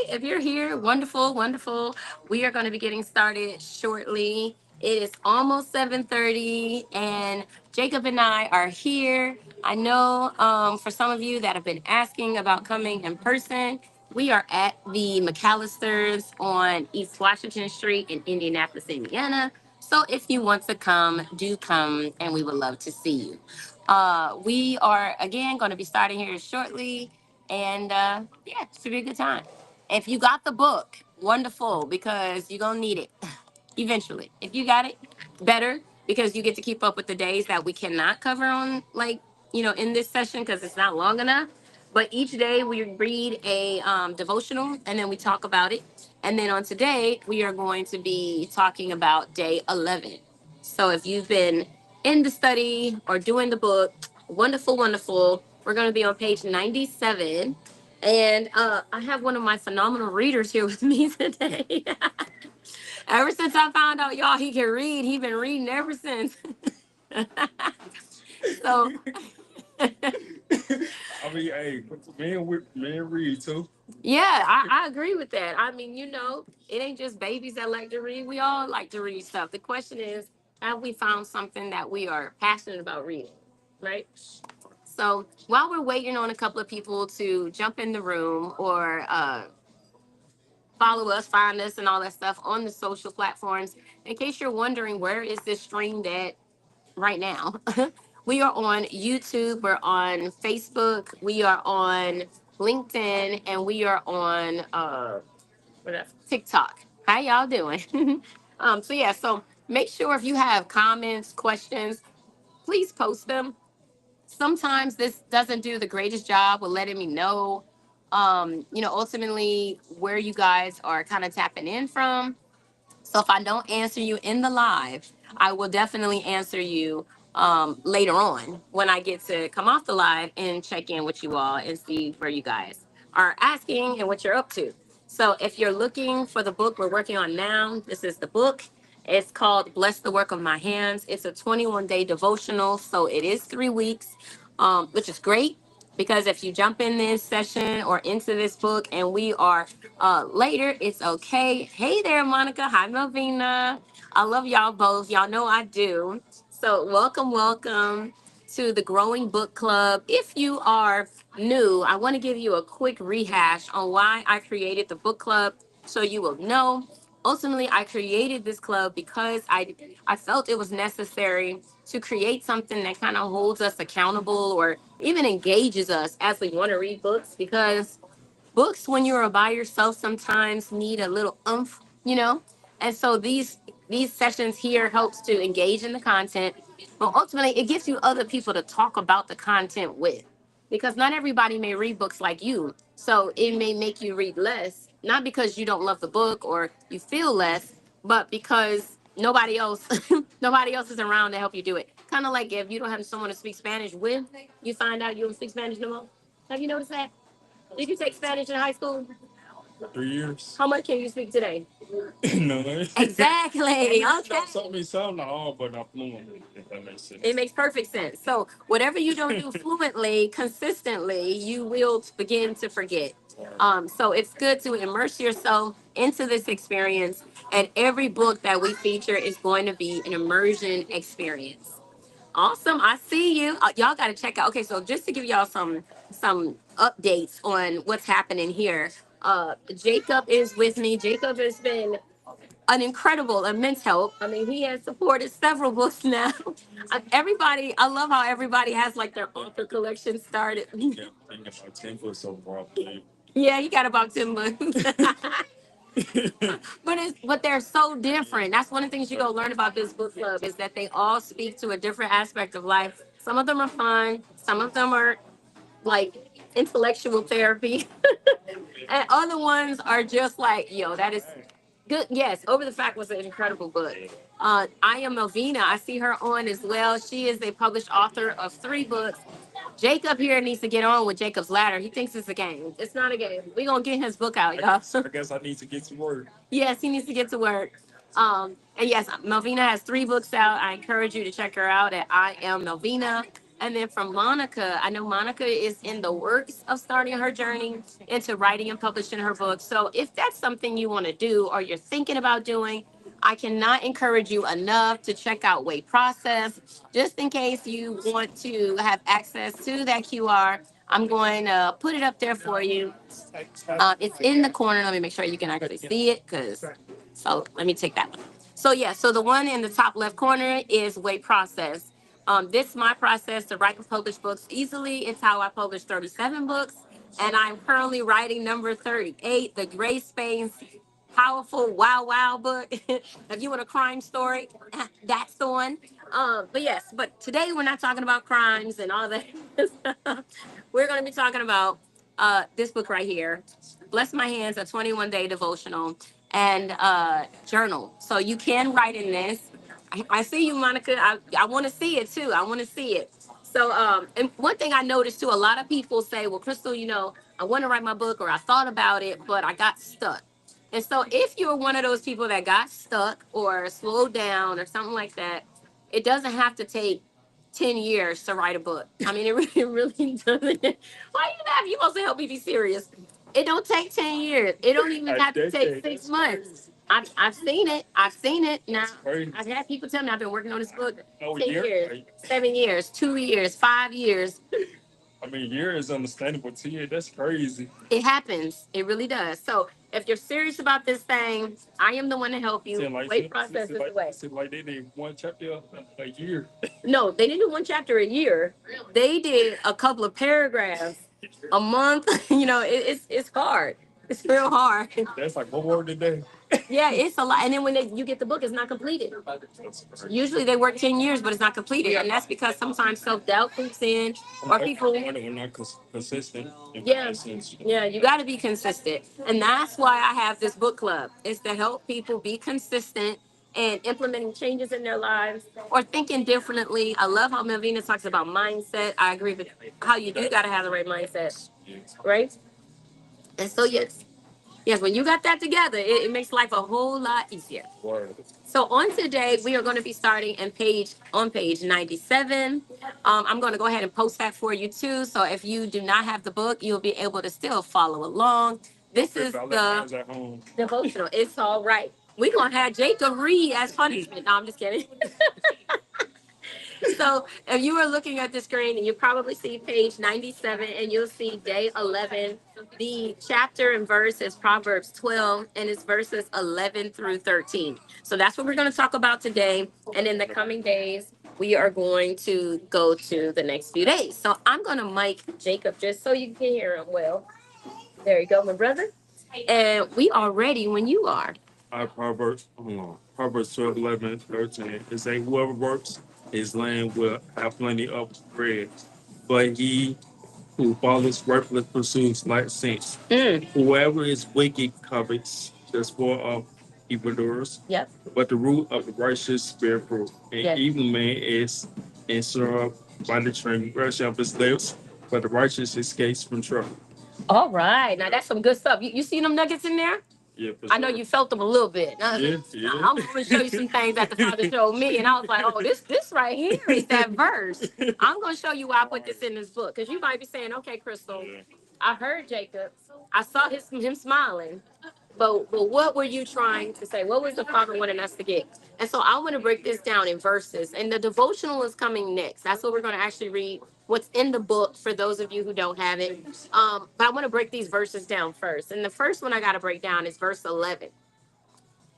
if you're here, wonderful, wonderful. We are going to be getting started shortly. It is almost 7:30, and Jacob and I are here. I know for some of you that have been asking about coming in person, we are at the McAllisters on East Washington Street in Indianapolis, Indiana. So if you want to come, do come, and we would love to see you. We are again going to be starting here shortly, and yeah, it should be a good time. If you got the book, wonderful, because you're gonna need it eventually. If you got it, better, because you get to keep up with the days that we cannot cover on, like, in this session because it's not long enough. But each day we read a devotional and then we talk about it. And then on today, we are going to be talking about day 11. So if you've been in the study or doing the book, wonderful, wonderful. We're going to be on page 97. And I have one of my phenomenal readers here with me today. Ever since I found out, y'all, he can read, he been reading ever since. So, I mean, hey, man read too. yeah, I agree with that. I mean, it ain't just babies that like to read. We all like to read stuff. The question is, have we found something that we are passionate about reading, right? So while we're waiting on a couple of people to jump in the room or follow us, find us, and all that stuff on the social platforms, in case you're wondering where is this streamed at right now, we are on YouTube, we're on Facebook, we are on LinkedIn, and we are on what else? TikTok. How y'all doing? So yeah, so make sure if you have comments, questions, please post them. Sometimes this doesn't do the greatest job with letting me know, ultimately where you guys are kind of tapping in from. So if I don't answer you in the live, I will definitely answer you later on when I get to come off the live and check in with you all and see where you guys are asking and what you're up to. So if you're looking for the book we're working on now, this is the book. It's called Bless the Work of My Hands. It's a 21-day devotional, so it is 3 weeks, which is great because if you jump in this session or into this book and we are later, it's okay. Hey there, Monica. Hi, Melvina. I love y'all both. Y'all know I do. So welcome, welcome to the Growing Book Club. If you are new, I want to give you a quick rehash on why I created the book club so you will know. Ultimately, I created this club because I felt it was necessary to create something that kind of holds us accountable or even engages us as we want to read books, because books when you're by yourself sometimes need a little oomph. And so these sessions here helps to engage in the content, but ultimately it gives you other people to talk about the content with, because not everybody may read books like you, so it may make you read less, not because you don't love the book or you feel less, but because nobody else nobody else is around to help you do it. Kind of like if you don't have someone to speak Spanish with, you find out you don't speak Spanish no more. Have you noticed that? Did you take Spanish in high school? 3 years. How much can you speak today? No. Exactly. Okay. Some not all, but not fluent. If that makes sense. It makes perfect sense. So whatever you don't do fluently, consistently, you will begin to forget. So it's good to immerse yourself into this experience, and every book that we feature is going to be an immersion experience. Awesome. I see you. Y'all got to check out. Okay, so just to give y'all some updates on what's happening here. Jacob is with me. Jacob has been an incredible, immense help. I mean, he has supported several books now. Everybody, I love how everybody has like their author collection started. Yeah, I think about 10 foot so far, I believe. Yeah, he got about 10 books. But they're so different. That's one of the things you go learn about this book club, is that they all speak to a different aspect of life. Some of them are fun, some of them are like intellectual therapy, and other ones are just like, yo, that is good. Yes, Over the Fact was an incredible book. I am Melvina. I see her on as well. She is a published author of 3 books. Jacob here needs to get on with Jacob's Ladder. He thinks it's a game. It's not a game. We're gonna get his book out, y'all. I guess I need to get to work. Yes, he needs to get to work. And yes, Melvina has 3 books out. I encourage you to check her out at I am Melvina. And then from Monica, I know Monica is in the works of starting her journey into writing and publishing her book. So if that's something you want to do or you're thinking about doing, I cannot encourage you enough to check out Way Process. Just in case you want to have access to that QR, I'm going to put it up there for you. It's in the corner. Let me make sure you can actually see it. So let me take that one. So yeah, so the one in the top left corner is Way Process. This is my process to write and publish books easily. It's how I published 37 books. And I'm currently writing number 38, the Grace Spain's powerful Wow Wow book. If you want a crime story, that's the one. But yes, but today we're not talking about crimes and all that. We're going to be talking about this book right here, Bless My Hands, a 21-day devotional and journal. So you can write in this. I see you, Monica. I want to see it too. I want to see it. So, and one thing I noticed too, a lot of people say, well, Crystal, I want to write my book or I thought about it, but I got stuck. And so if you're one of those people that got stuck or slowed down or something like that, it doesn't have to take 10 years to write a book. I mean, it really doesn't. Why you laugh? You supposed to help me be serious. It don't take 10 years. It don't even have to take 6 months. I've seen it. I've seen it. Now, I've had people tell me I've been working on this book 10 years, 7 years, 2 years, 5 years. I mean, year is understandable. 10 years, that's crazy. It happens. It really does. So if you're serious about this thing, I am the one to help you. Wait process is the way. Seems like they did one chapter a year. No, they didn't do one chapter a year. They did a couple of paragraphs a month. It's hard. It's real hard. That's like one word a day. Yeah, it's a lot. And then when you get the book, it's not completed. Usually they work 10 years, but it's not completed. And that's because sometimes self-doubt creeps in or people. We're not consistent. Yeah, yeah, you got to be consistent. And that's why I have this book club. It's to help people be consistent and implementing changes in their lives or thinking differently. I love how Melvina talks about mindset. I agree with how you do got to have the right mindset, right? And so, yes, when you got that together, it makes life a whole lot easier. Word. So on today, we are going to be starting on page 97. I'm going to go ahead and post that for you too. So if you do not have the book, you'll be able to still follow along. This is the devotional. It's all right. We're going to have Jacob read as punishment. No, I'm just kidding. So if you are looking at the screen, and you probably see page 97 and you'll see day 11. The chapter and verse is Proverbs 12 and it's verses 11 through 13. So that's what we're going to talk about today. And in the coming days, we are going to go to the next few days. So I'm going to mic Jacob just so you can hear him well. There you go, my brother. And we are ready when you are. Proverbs 12, 11, 13. It says, whoever works his land will have plenty of bread, but he who follows worthless pursuits like sense. Whoever is wicked covets the spoil of evildoers, Yep. but the root of the righteous bear fruit. An Yes. evil man is ensured by the transgression of his lips, but the righteous escapes from trouble. All right. Now that's some good stuff. You see them nuggets in there? Yeah, for I know sure. you felt them a little bit. Yeah. I'm going to show you some things that the Father showed me. And I was like, oh, this right here is that verse. I'm going to show you why I put this in this book. Because you might be saying, okay, Crystal, Yeah. I heard Jacob. I saw him smiling. But what were you trying to say? What was the Father wanting us to get? And so I want to break this down in verses. And the devotional is coming next. That's what we're going to actually read. What's in the book for those of you who don't have it. But I want to break these verses down first. And the first one I got to break down is verse 11.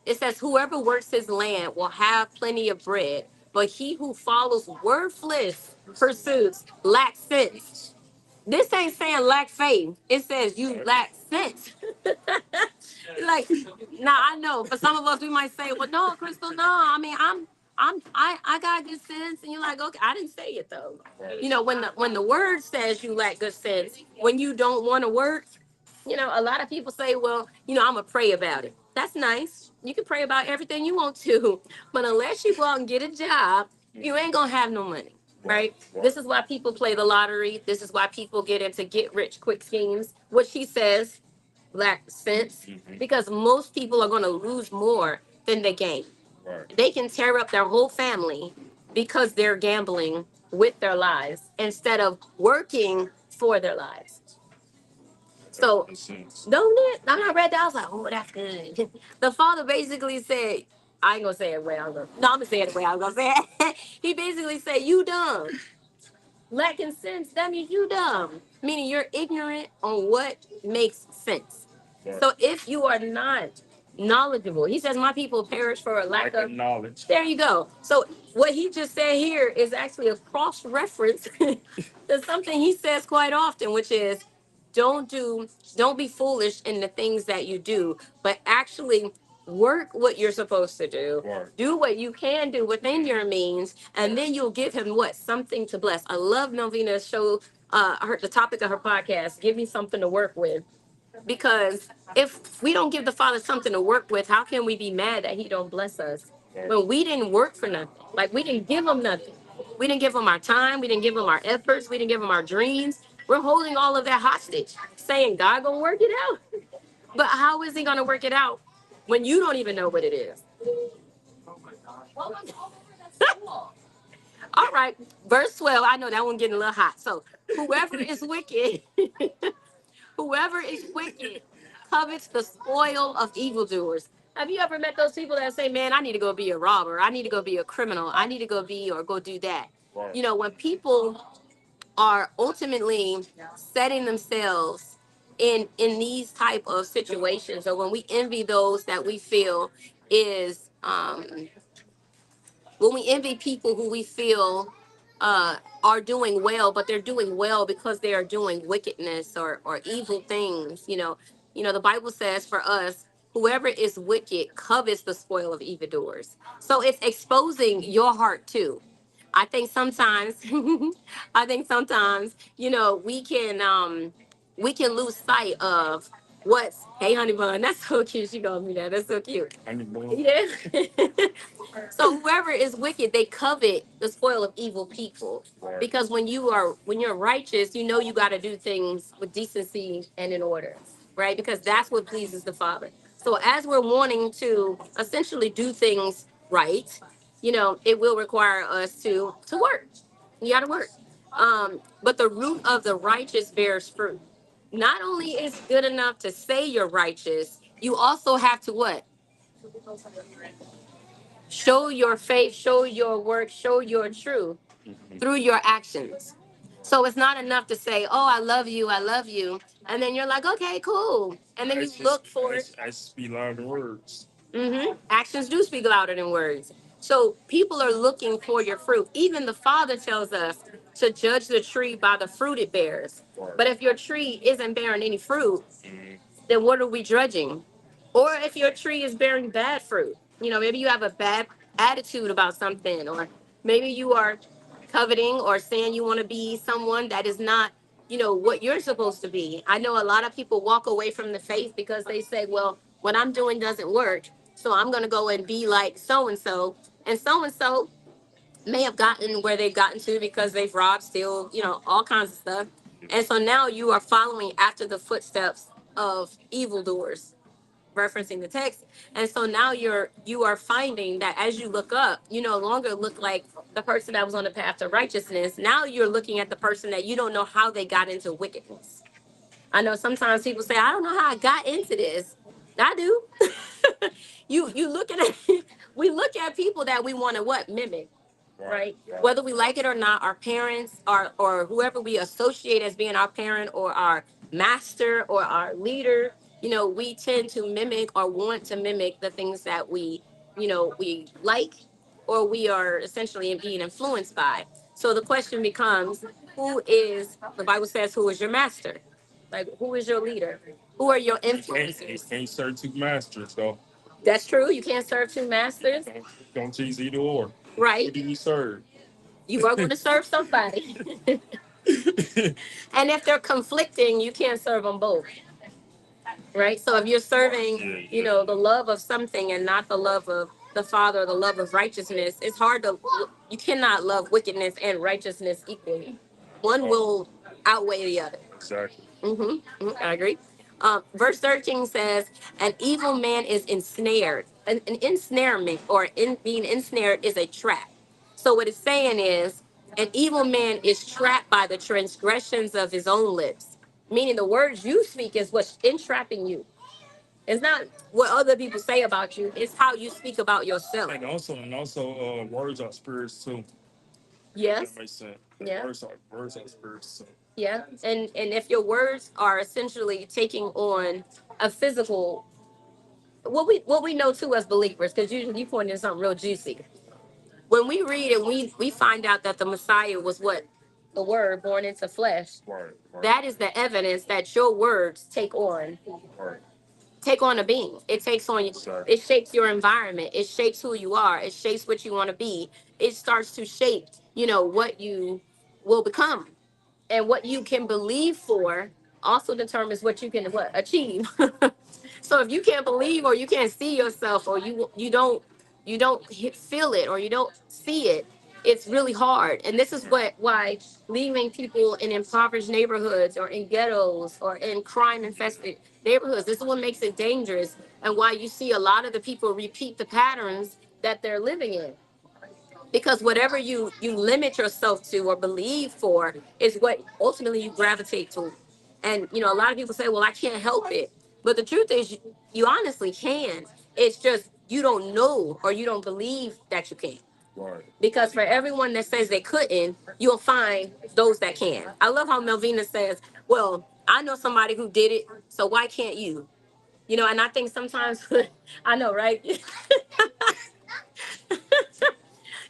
It says, whoever works his land will have plenty of bread, but he who follows worthless pursuits lacks sense. This ain't saying lack faith. It says you lack sense. Like, now I know for some of us we might say, well, no, Crystal, no. I mean, I got good sense, and you're like, okay, I didn't say it though. When the word says you lack good sense, when you don't want to work, a lot of people say, well, I'm gonna pray about it. That's nice. You can pray about everything you want to, but unless you go out and get a job, you ain't gonna have no money. Right? This is why people play the lottery. This is why people get into get rich quick schemes. What she says lack sense because most people are going to lose more than they gain. Right. They can tear up their whole family because they're gambling with their lives instead of working for their lives. So, Makes sense. don't it? When I read that, I was like, oh, that's good. The father basically said, I ain't gonna say it the way I'm gonna. No, I'm gonna say it the way I'm gonna say it. He basically said, "You dumb, lacking sense. That means you dumb, meaning you're ignorant on what makes sense. Right. So if you are not knowledgeable, he says, my people perish for a lack Lack of. of knowledge. There you go. So what he just said here is actually a cross reference to something he says quite often, which is don't do don't be foolish in the things that you do, but actually work what you're supposed to do. Right. Do what you can do within your means, and then you'll give him what? Something to bless. I love Novina's show, the topic of her podcast, give me something to work with. Because if we don't give the Father something to work with, how can we be mad that he don't bless us? When we didn't work for nothing. Like we didn't give him nothing. We didn't give him our time. We didn't give him our efforts. We didn't give him our dreams. We're holding all of that hostage, saying God gonna work it out. But how is he gonna work it out when you don't even know what it is? All right, verse 12. I know that one getting a little hot. So whoever is wicked, whoever is wicked covets the spoil of evildoers. Have you ever met those people that say, man, I need to go be a robber. I need to go be a criminal. I need to go be or go do that. Right. You know, when people are ultimately setting themselves in these type of situations, or when we envy those that we feel is when we envy people who we feel are doing well, but they're doing well because they are doing wickedness or evil things. The Bible says for us, whoever is wicked covets the spoil of evildoers. So it's exposing your heart too. I think sometimes, we can lose sight of what's. Hey, honey bun, that's so cute. She called me that. That's so cute. Honey bun. Yeah. So whoever is wicked, they covet the spoil of evil people. Right. Because when you're righteous, you got to do things with decency and in order, right? Because that's what pleases the Father. So as we're wanting to essentially do things right, it will require us to work. You got to work. But the root of the righteous bears fruit. Not only is it good enough to say you're righteous, you also have to what? Show your faith, show your work, show your truth through your actions. So it's not enough to say, "Oh, I love you," and then you're like, "Okay, cool," and then you look for it. I speak louder words. Actions do speak louder than words. So people are looking for your fruit. Even the Father tells us to judge the tree by the fruit it bears. But if your tree isn't bearing any fruit, then what are we judging? Or if your tree is bearing bad fruit, maybe you have a bad attitude about something, or maybe you are coveting or saying you want to be someone that is not, what you're supposed to be. I know a lot of people walk away from the faith because they say, well, what I'm doing doesn't work. So I'm going to go and be like so and so. And so may have gotten where they've gotten to because they've robbed, steal, all kinds of stuff. And so now you are following after the footsteps of evildoers, referencing the text. And so now you are finding that as you look up, you no longer look like the person that was on the path to righteousness. Now you're looking at the person that you don't know how they got into wickedness. I know sometimes people say, I don't know how I got into this. I do. You looking at we look at people that we want to what? Mimic, right? Whether we like it or not, our parents or whoever we associate as being our parent or our master or our leader, we tend to mimic or want to mimic the things that we like or we are essentially being influenced by. So the question becomes, the Bible says, who is your master? Like, who is your leader? Who are your You influencers? can't serve two masters, though. That's true. You can't serve two masters, Don't choose either or. Who right? do you serve? You are going to serve somebody. And if they're conflicting, you can't serve them both, right? So if you're serving, the love of something and not the love of the Father, the love of righteousness, it's hard you cannot love wickedness and righteousness equally. One will outweigh the other. Exactly. I agree. Verse 13 says, an evil man is ensnared. An ensnarement or being ensnared is a trap. So what it's saying is An evil man is trapped by the transgressions of his own lips, meaning the words you speak is what's entrapping you. It's not what other people say about you, it's how you speak about yourself. And also, words are spirits too. Yes. That makes sense. Yeah. Words are spirits too. Yeah. And if your words are essentially taking on a physical, what we know too as believers, because you pointed in something real juicy. When we read and we find out that the Messiah was what? The word born into flesh. Right. Right. That is the evidence that your words Right. take on a being. It takes on you. Sorry. It shapes your environment. It shapes who you are. It shapes what you want to be. It starts to shape, what you will become, and what you can believe for also determines what you can achieve. So if you can't believe or you can't see yourself or you don't feel it or you don't see it, it's really hard. And this is why leaving people in impoverished neighborhoods or in ghettos or in crime infested neighborhoods, this is what makes it dangerous, and why you see a lot of the people repeat the patterns that they're living in, because whatever you limit yourself to or believe for is what ultimately you gravitate to. And a lot of people say, well, I can't help it, but the truth is you honestly can. It's just you don't know or you don't believe that you can, Right. because for everyone that says they couldn't, you'll find those that can. I love how Melvina says, well, I know somebody who did it, so why can't you? And I think sometimes I know, right?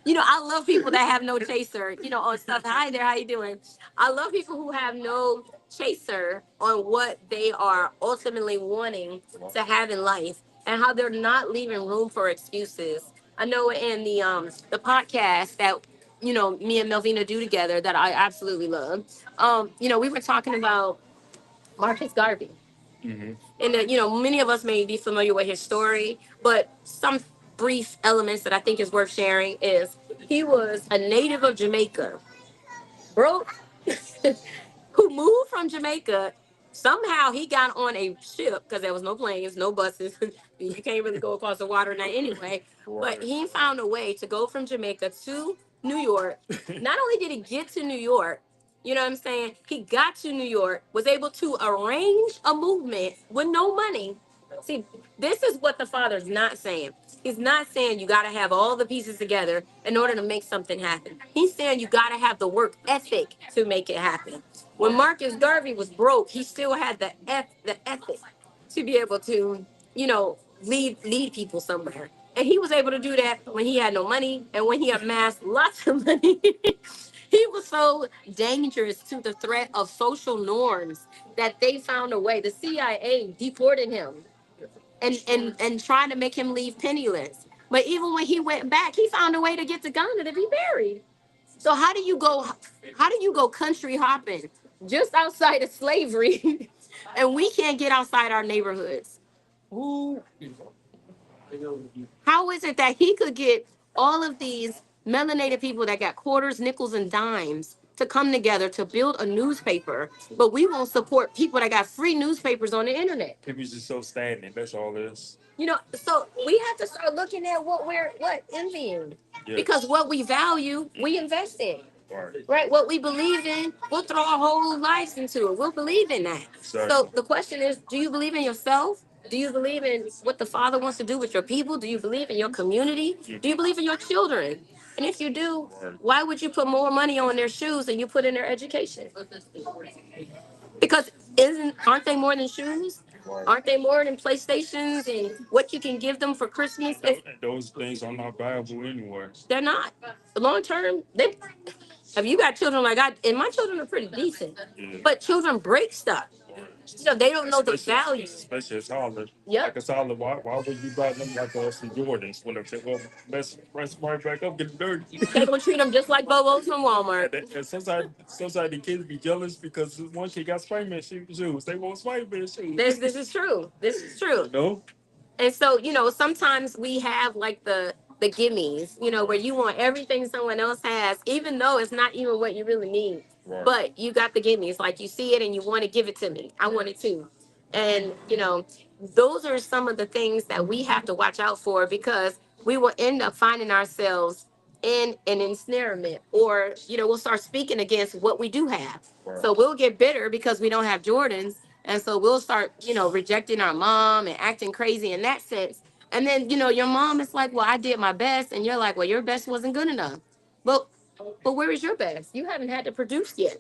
I love people that have no chaser, on stuff. Hi there, how you doing? I love people who have no chaser on what they are ultimately wanting to have in life and how they're not leaving room for excuses. I know in the podcast that me and Melvina do together that I absolutely love. We were talking about Marcus Garvey. Mm-hmm. And many of us may be familiar with his story, but some brief elements that I think is worth sharing is he was a native of Jamaica, broke, who moved from Jamaica. Somehow he got on a ship because there was no planes, no buses. You can't really go across the water now anyway. But he found a way to go from Jamaica to New York. Not only did he get to New York, you know what I'm saying? He got to New York, was able to arrange a movement with no money. See, this is what the father's not saying. He's not saying you got to have all the pieces together in order to make something happen. He's saying you got to have the work ethic to make it happen. When Marcus Garvey was broke, he still had the ethic to be able to, lead people somewhere. And he was able to do that when he had no money and when he amassed lots of money. He was so dangerous to the threat of social norms that they found a way. The CIA deported him and trying to make him leave penniless. But even when he went back, he found a way to get to Ghana to be buried. So how do you go? How do you go country hopping just outside of slavery, and we can't get outside our neighborhoods? Ooh. How is it that he could get all of these melanated people that got quarters, nickels, and dimes to come together to build a newspaper, but we won't support people that got free newspapers on the internet? People just so stagnant. That's all it is. So we have to start looking at what envying, Yeah. because what we value, we invest in. Right. Right? What we believe in, we'll throw our whole lives into it. We'll believe in that. Exactly. So the question is, do you believe in yourself? Do you believe in what the Father wants to do with your people? Do you believe in your community? Do you believe in your children? And if you do, why would you put more money on their shoes than you put in their education? Because aren't they more than shoes? Right. Aren't they more than PlayStations and what you can give them for Christmas? And those things are not valuable anyway. They're not. Long term, they if you got children like and my children are pretty decent, Yeah. but children break stuff. So they don't know the value. Especially a toddler. Yep. Like a toddler, why would you buy them like some Jordans when they go mess right back up, get dirty? They gonna treat them just like Bobos from Walmart. And sometimes the kids be jealous because one kid got Spider-Man shoes. They want Spider-Man shoes. This is true. This is true. No? And so, sometimes we have like the gimmies, where you want everything someone else has, even though it's not even what you really need. Right. But you got the gimmies, like you see it and you want to give it to me. I want it too. And those are some of the things that we have to watch out for, because we will end up finding ourselves in an ensnarement, or we'll start speaking against what we do have. So we'll get bitter because we don't have Jordans, and so we'll start rejecting our mom and acting crazy in that sense. And then your mom is like, well, I did my best, and you're like, well, your best wasn't good enough. But but where is your best? You haven't had to produce yet.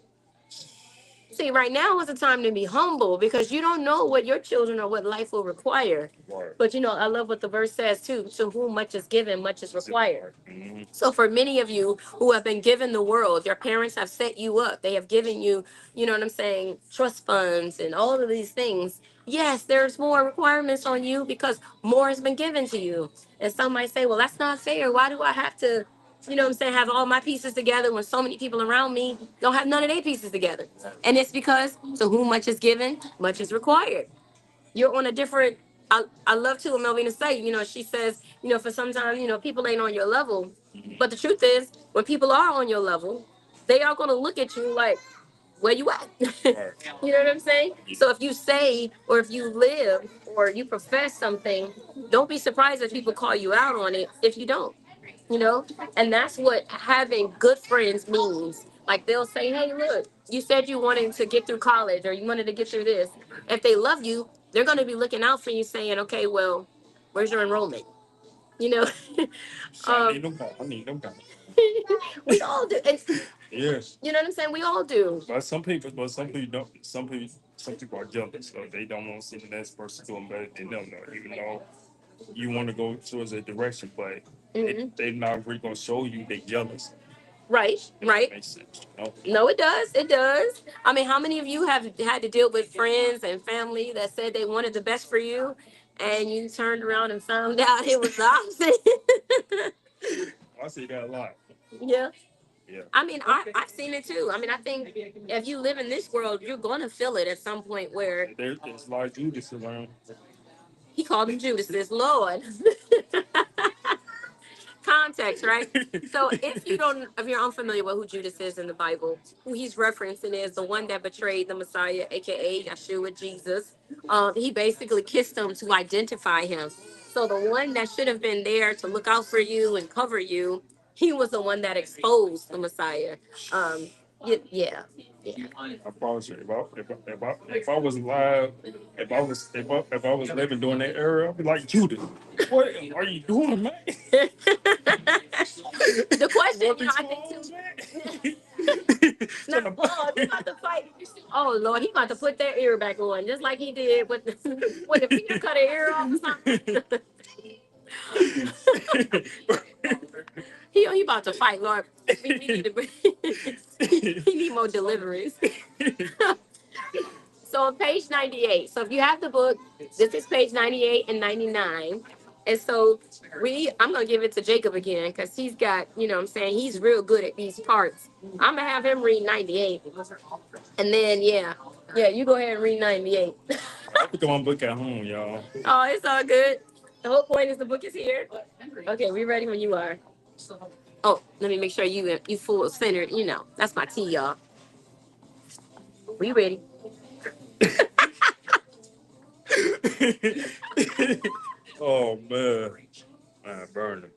See, right now is the time to be humble because you don't know what your children or what life will require. Right. But I love what the verse says too. To whom much is given, much is required. Mhm. So for many of you who have been given the world, your parents have set you up. They have given you, you know what I'm saying, trust funds and all of these things. Yes, there's more requirements on you because more has been given to you. And some might say, well, that's not fair. Why do I have to, what I'm saying, have all my pieces together when so many people around me don't have none of their pieces together? And it's because to whom much is given, much is required. You're on a different. I love to what Melvina say. She says, for sometimes, people ain't on your level. But the truth is, when people are on your level, they are going to look at you like, where you at? You Right. know what I'm saying? So if you say, or if you live, or you profess something, don't be surprised if people call you out on it if you don't. you know and that's what having good friends means. Like, they'll say, hey, look, you said you wanted to get through college, or you wanted to get through this. If they love you, they're going to be looking out for you, saying, okay, well, where's your enrollment? you know I um need them guys. I need them guys. we all do. Yes. You know what I'm saying? We all do. But some people don't. Some people are jealous, so they don't want to see the next person doing better than them. Though, even though you want to go towards a direction, but Mhm. they're not really gonna show you they jealous. Right, If that right. makes sense. You know? No, it does. It does. I mean, how many of you have had to deal with friends and family that said they wanted the best for you, and you turned around and found out it was the opposite? I see that a lot. Yeah. Yeah. I mean, I've seen it too. I mean, I think if you live in this world, you're going to feel it at some point where There's a lot of Judas to learn. he called him Judas, this Lord. Context, right? So if you're unfamiliar with who Judas is in the Bible, who he's referencing is the one that betrayed the Messiah, aka Yeshua, Jesus. He basically kissed him to identify him. So the one that should have been there to look out for you and cover you, he was the one that exposed the Messiah. Yeah, yeah. I promise you, if I was alive, if I was living during that era, I'd be like Judas. What are you doing, man? The question, What is I wrong, think too. man? No, Trying to- oh, he about to fight. Oh Lord, he about to put that ear back on, just like he did with when the Peter cut her ear off or something. He about to fight, Lord. We need to. He need more deliverance. So on page 98. So if you have the book, this is page 98 and 99. And so I'm gonna give it to Jacob again because he's got, what I'm saying, he's real good at these parts. I'm gonna have him read 98. And then yeah, you go ahead and read 98. I pick up my book at home, y'all. Oh, it's all good. The whole point is the book is here. Okay, we ready when you are. Oh, let me make sure you full centered. That's my tea, y'all. We ready? Oh man, burn them.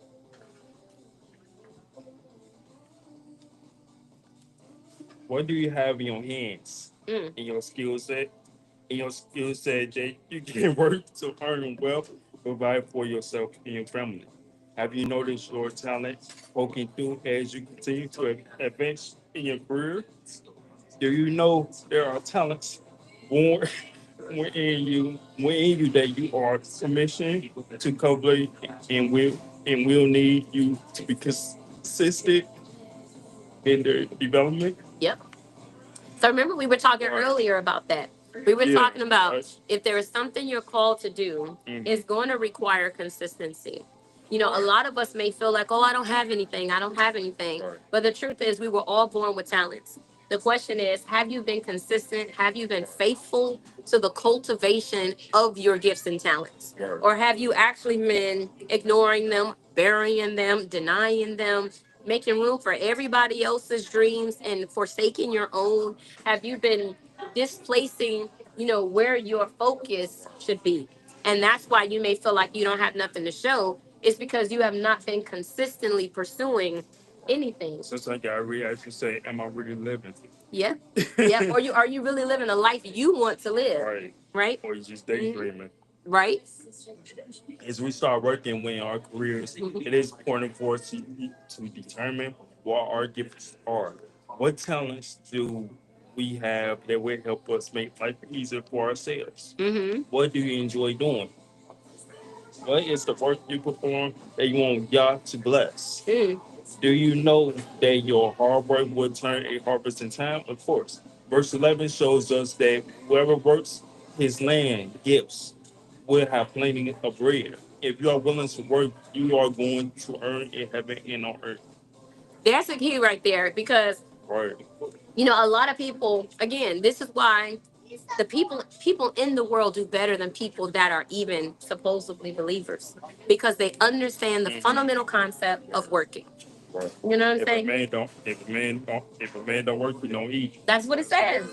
What do you have in your hands? Mm. In your skill set? In your skill set that you can work to earn wealth, provide for yourself and your family. Have you noticed your talent poking through as you continue to advance in your career? Do you know there are talents born within you that you are commissioned to cultivate and will need you to be consistent in their development? Yep. So remember we were talking Right. earlier about that. We were Yeah. talking about Right. if there is something you're called to do, it's going to require consistency. A lot of us may feel like, oh, I don't have anything. I don't have anything. Right. But the truth is, we were all born with talents. The question is, have you been consistent? Have you been faithful to the cultivation of your gifts and talents? Right. Or have you actually been ignoring them, burying them, denying them, making room for everybody else's dreams and forsaking your own? Have you been displacing, where your focus should be? And that's why you may feel like you don't have nothing to show It's because you have not been consistently pursuing anything. Sometimes I really actually say, "Am I really living?" Yeah. Yeah. Or are you really living a life you want to live? Right. Right? Or you just Mhm. daydreaming. Right? As we start working in our careers, it is important for us to determine what our gifts are. What talents do we have that will help us make life easier for ourselves? Mm-hmm. What do you enjoy doing? What is the work you perform that you want God to bless? Mm. Do you know that your hard work will turn a harvest in time? Of course. Verse 11 shows us that whoever works his land gifts will have plenty of bread. If you are willing to work, you are going to earn in heaven and on earth. That's a key right there because Right. a lot of people, again, this is why the people in the world do better than people that are even supposedly believers because they understand the fundamental concept of working. Right. You know what I'm If a saying? man don't, if a man don't work, he don't eat. That's what it says.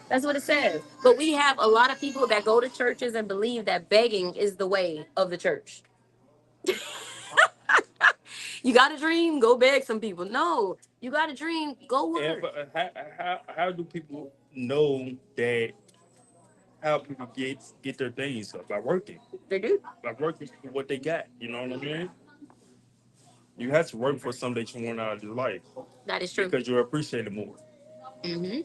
That's what it says. But we have a lot of people that go to churches and believe that begging is the way of the church. You got a dream, go beg some people. No, you got a dream, go And work. but how do people know that how people get their things up by working? They do. By working for what they got. You know what I mean? You have to work for something that you want out of your life That is true. because you appreciate it more. Hmm.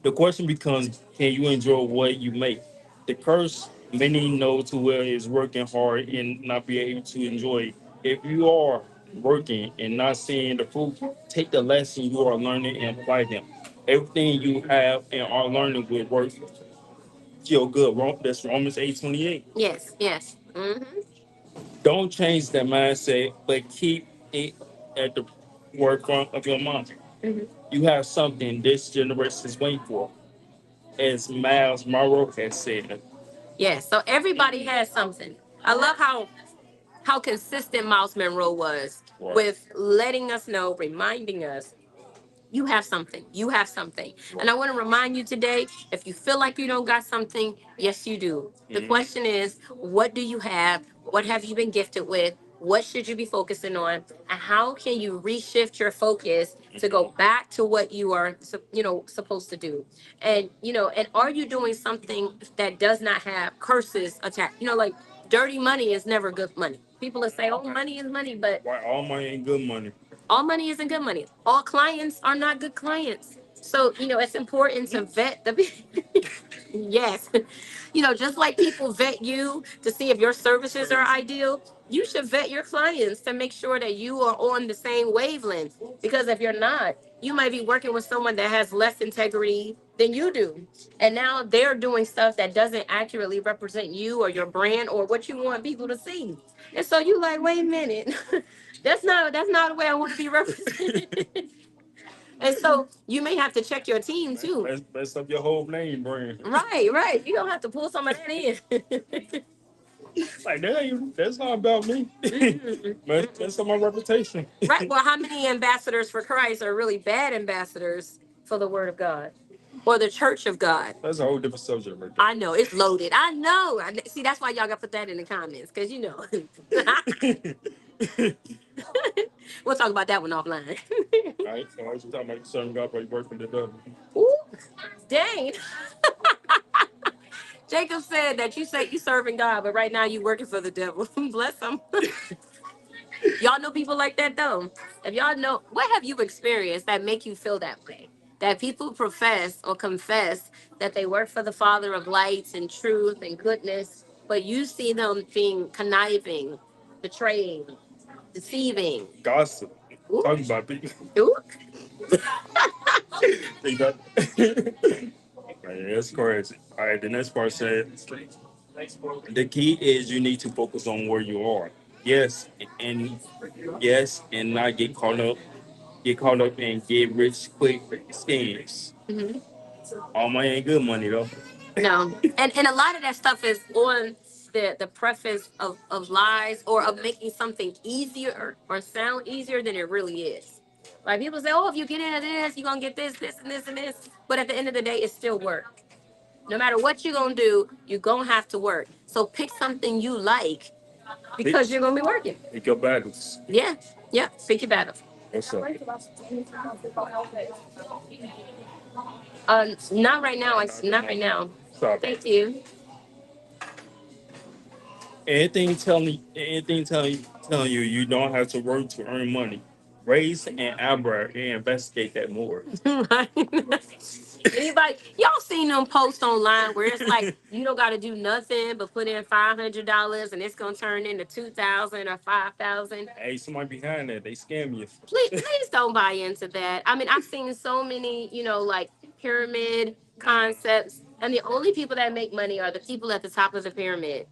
The question becomes, can you enjoy what you make? The curse many know too well is working hard and not be able to enjoy it. If you are working and not seeing the fruit, take the lesson you are learning and apply them. Everything you have and are learning will work feel good. That's Romans 8:28. Yes, yes. Hmm. Don't change that mindset, but keep it at the forefront of your mind. Hmm. You have something this generation is waiting for. As Miles Monroe has said, Yes. So everybody has something. I love how consistent Miles Monroe was right. with letting us know, reminding us you have something. You have something. And I want to remind you today, if you feel like you don't got something, yes, you do. The question is, what do you have? What have you been gifted with? What should you be focusing on? And how can you reshift your focus to go back to what you are, supposed to do? And are you doing something that does not have curses attached? Like dirty money is never good money. People will say, oh, money is money, but Why all money ain't good money? all money isn't good money. All clients are not good clients. So, it's important to vet the yes. Just like people vet you to see if your services are ideal, you should vet your clients to make sure that you are on the same wavelength. Because if you're not, you might be working with someone that has less integrity than you do. And now they're doing stuff that doesn't accurately represent you or your brand or what you want people to see. And so you like, wait a minute. That's not the way I want to be represented. And so you may have to check your team too. Mess up your whole name brand. Right, right. You're gonna have to pull some of that in. Like that's not about me. Mhm. Mess up my reputation. Right. Well, how many ambassadors for Christ are really bad ambassadors for the word of God or the church of God? That's a whole different subject right I know it's loaded. I know. See, that's why y'all got to put that in the comments because there. we'll talk about that one offline. All right, so I was talking about serving God by working the devil. Ooh, dang. Jacob said that you say you serving God, but right now you working for the devil. Bless him. Y'all know people like that though. If y'all know, what have you experienced that make you feel that way? That people profess or confess that they work for the Father of lights and truth and goodness, but you see them being conniving, betraying, deceiving. Gossip. Ooh, Talking about people. ooh. Think that. Man, that's crazy. All right, the next part said the key is you need to focus on where you are. Yes, and yes, and not get caught up and get rich quick schemes. Mhm. All money ain't good money though. No, and a lot of that stuff is on the preface of lies or of making something easier or sound easier than it really is. Like people say, oh, if you get into this, you're gonna get this, this, and this, and this. But at the end of the day, it's still work. No matter what you're gonna do, you're gonna have to work. So pick something you like because you're gonna be working. Pick your battles. Yeah, yeah. Pick your battles. What's up? Not right now. Not right now. Sorry. Thank you. Telling you you don't have to work to earn money. Raise and Albert and investigate that more. Anybody, y'all seen them posts online where it's like you don't got to do nothing but put in $500 and it's gonna turn into 2,000 or 5,000. Hey, somebody behind that, they scam you. Please don't buy into that. I mean, I've seen so many, like pyramid concepts, and the only people that make money are the people at the top of the pyramid.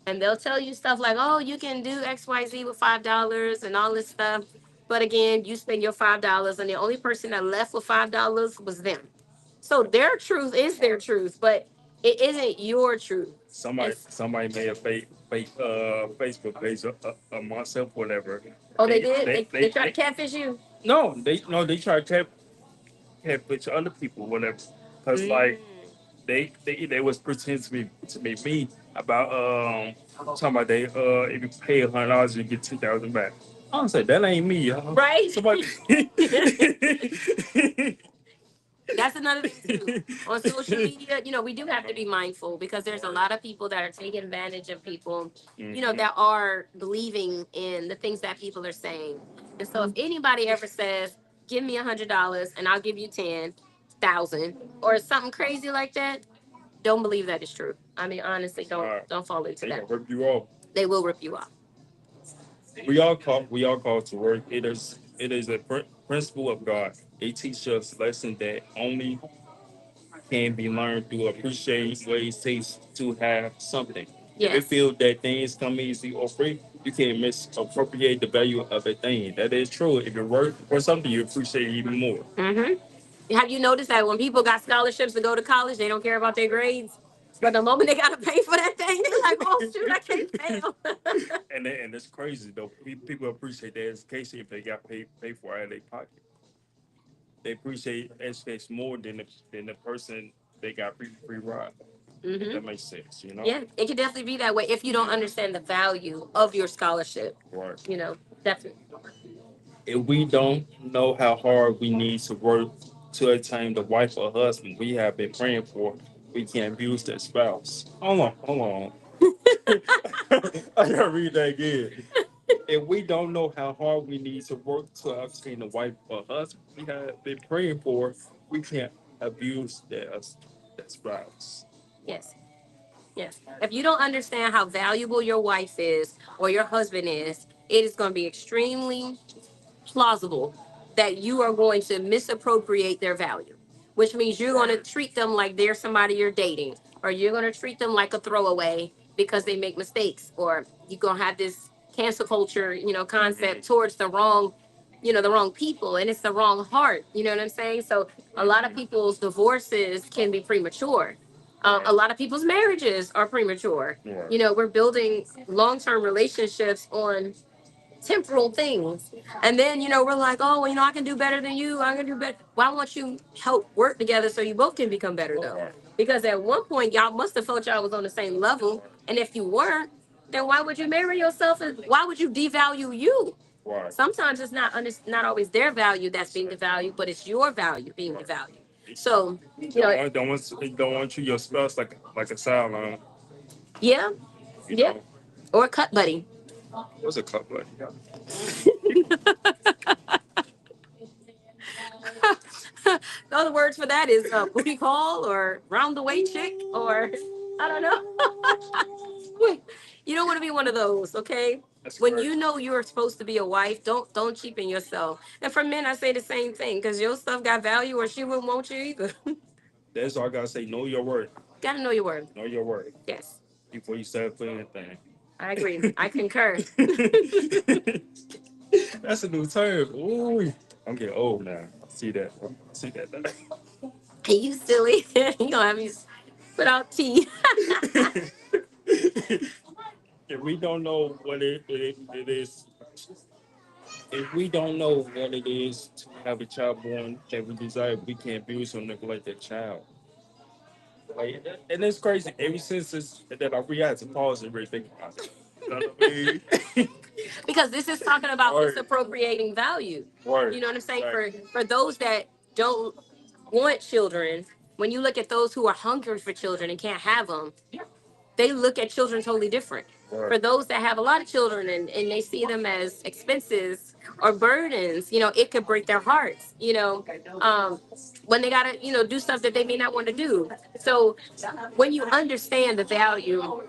And they'll tell you stuff like, "Oh, you can do XYZ with $5 and all this stuff." But again, you spend your $5, and the only person that left with $5 was them. So their truth is their truth, but it isn't your truth. Somebody made a fake Facebook page of myself, whatever. Oh, they did. They try to catfish you. They try to catfish other people, whatever. Cause like they was pretending to be me about talking about they if you pay $100 you get 2,000 back. I was like that ain't me, y'all. Right. Somebody. That's another thing too. On social media, we do have to be mindful because there's a lot of people that are taking advantage of people, that are believing in the things that people are saying. And so if anybody ever says, "Give me $100 and I'll give you 10,000," or something crazy like that, don't believe that is true. I mean, honestly, don't fall into They that. gonna rip you off. They will rip you off. We all call to work. It is a principle of God. It teaches us lesson that only can be learned through appreciating what it takes to have something. If you Yes. feel that things come easy or free, you can't misappropriate the value of a thing. That is true. If you work for something, you appreciate it even more. Have you noticed that when people got scholarships to go to college, they don't care about their grades? But the moment they got to pay for that thing, they're like, "Oh, shoot, I can't pay them." And it's crazy though. People appreciate their education if they got paid for it out of their pocket. They appreciate education more than the person they got free ride. If that makes sense, Yeah, it can definitely be that way if you don't understand the value of your scholarship. Right. Definitely. If we don't know how hard we need to work to attain the wife or husband we have been praying for, we can abuse their spouse. Hold on. I gotta read that again. If we don't know how hard we need to work to obtain the wife or husband we have been praying for, we can't abuse their spouse. Yes. Yes. If you don't understand how valuable your wife is or your husband is, it is going to be extremely plausible that you are going to misappropriate their value, which means you're going to treat them like they're somebody you're dating, or you're going to treat them like a throwaway because they make mistakes, or you're going to have this cancel culture, concept towards the wrong people, and it's the wrong heart. You know what I'm saying? So a lot of people's divorces can be premature. A lot of people's marriages are premature. Right. We're building long-term relationships on temporal things. And then, we're like, "Oh, well, I can do better than you. I can do better." Why won't you help work together so you both can become better though? Because at one point y'all must have felt y'all was on the same level. And if you weren't, then why would you marry yourself and why would you devalue you? Right. Sometimes it's not always their value that's being devalued, but it's your value being devalued. So, Don't want to treat your spouse like a sideline. yeah, You yeah. know, Or a cut buddy. what's a cup buddy? Other words for that is booty call or round the way chick or I don't know. You don't want to be one of those, okay? That's When correct. you know you're supposed to be a wife, don't cheapen yourself. And for men, I say the same thing because your stuff got value, or she wouldn't want you either. That's all I gotta say. Know your worth. Gotta know your word. Know your worth Yes, before you start putting anything. I agree. I concur. That's a new term. Ooh, I'm getting old now. See that? See that? Are you silly? You gonna have me put out tea. If we don't know what it is, if we don't know what it is to have a child born that we desire, we can't abuse or neglect that child. Like, and it's crazy. Ever since that we had to pause and really think about it. what I mean? Because this is talking about Right. misappropriating value. Right. You know what I'm saying? Exactly. For those that don't want children, when you look at those who are hungry for children and can't have them, they look at children totally different. Right. For those that have a lot of children and they see them as expenses or burdens, it could break their hearts, when they gotta, do stuff that they may not want to do. So when you understand the value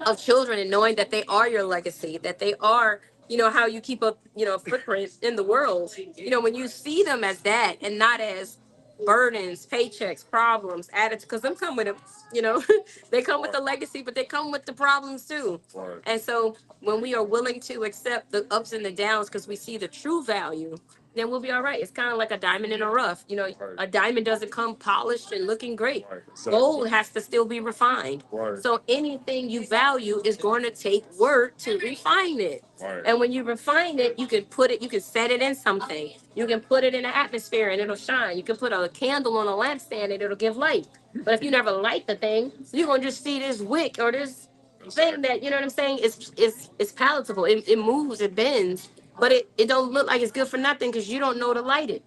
of children and knowing that they are your legacy, that they are, how you keep up, a footprint in the world, when you see them as that and not as burdens, paychecks, problems, attitudes, because them come with it, you know, they come with the legacy, but they come with the problems too. Right. And so when we are willing to accept the ups and the downs because we see the true value, then we'll be all right. It's kind of like a diamond in a rough. Right. A diamond doesn't come polished and looking great. Right. Exactly. Gold has to still be refined. Right. So anything you value is going to take work to refine it. Right. And when you refine it, you can put it, you can set it in something. You can put it in an atmosphere and it'll shine. You can put a candle on a lampstand and it'll give light. But if you never light the thing, you're gonna just see this wick or this thing that, you know what I'm saying, it's palatable. It moves, it bends, but it don't look like it's good for nothing because you don't know to light it.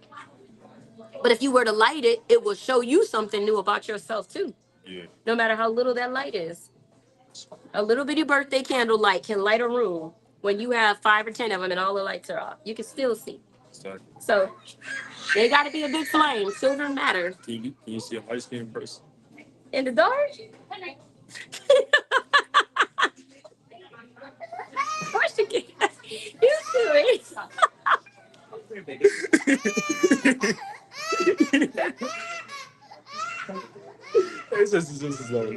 But if you were to light it, it will show you something new about yourself too. Yeah. No matter how little that light is. A little bitty birthday candle light can light a room when you have 5 or 10 of them and all the lights are off. You can still see. Exactly. So they got to be a big flame. Children matter. Can you see a light skinned person? In the dark? Of course you can. You do it. It's just that's all.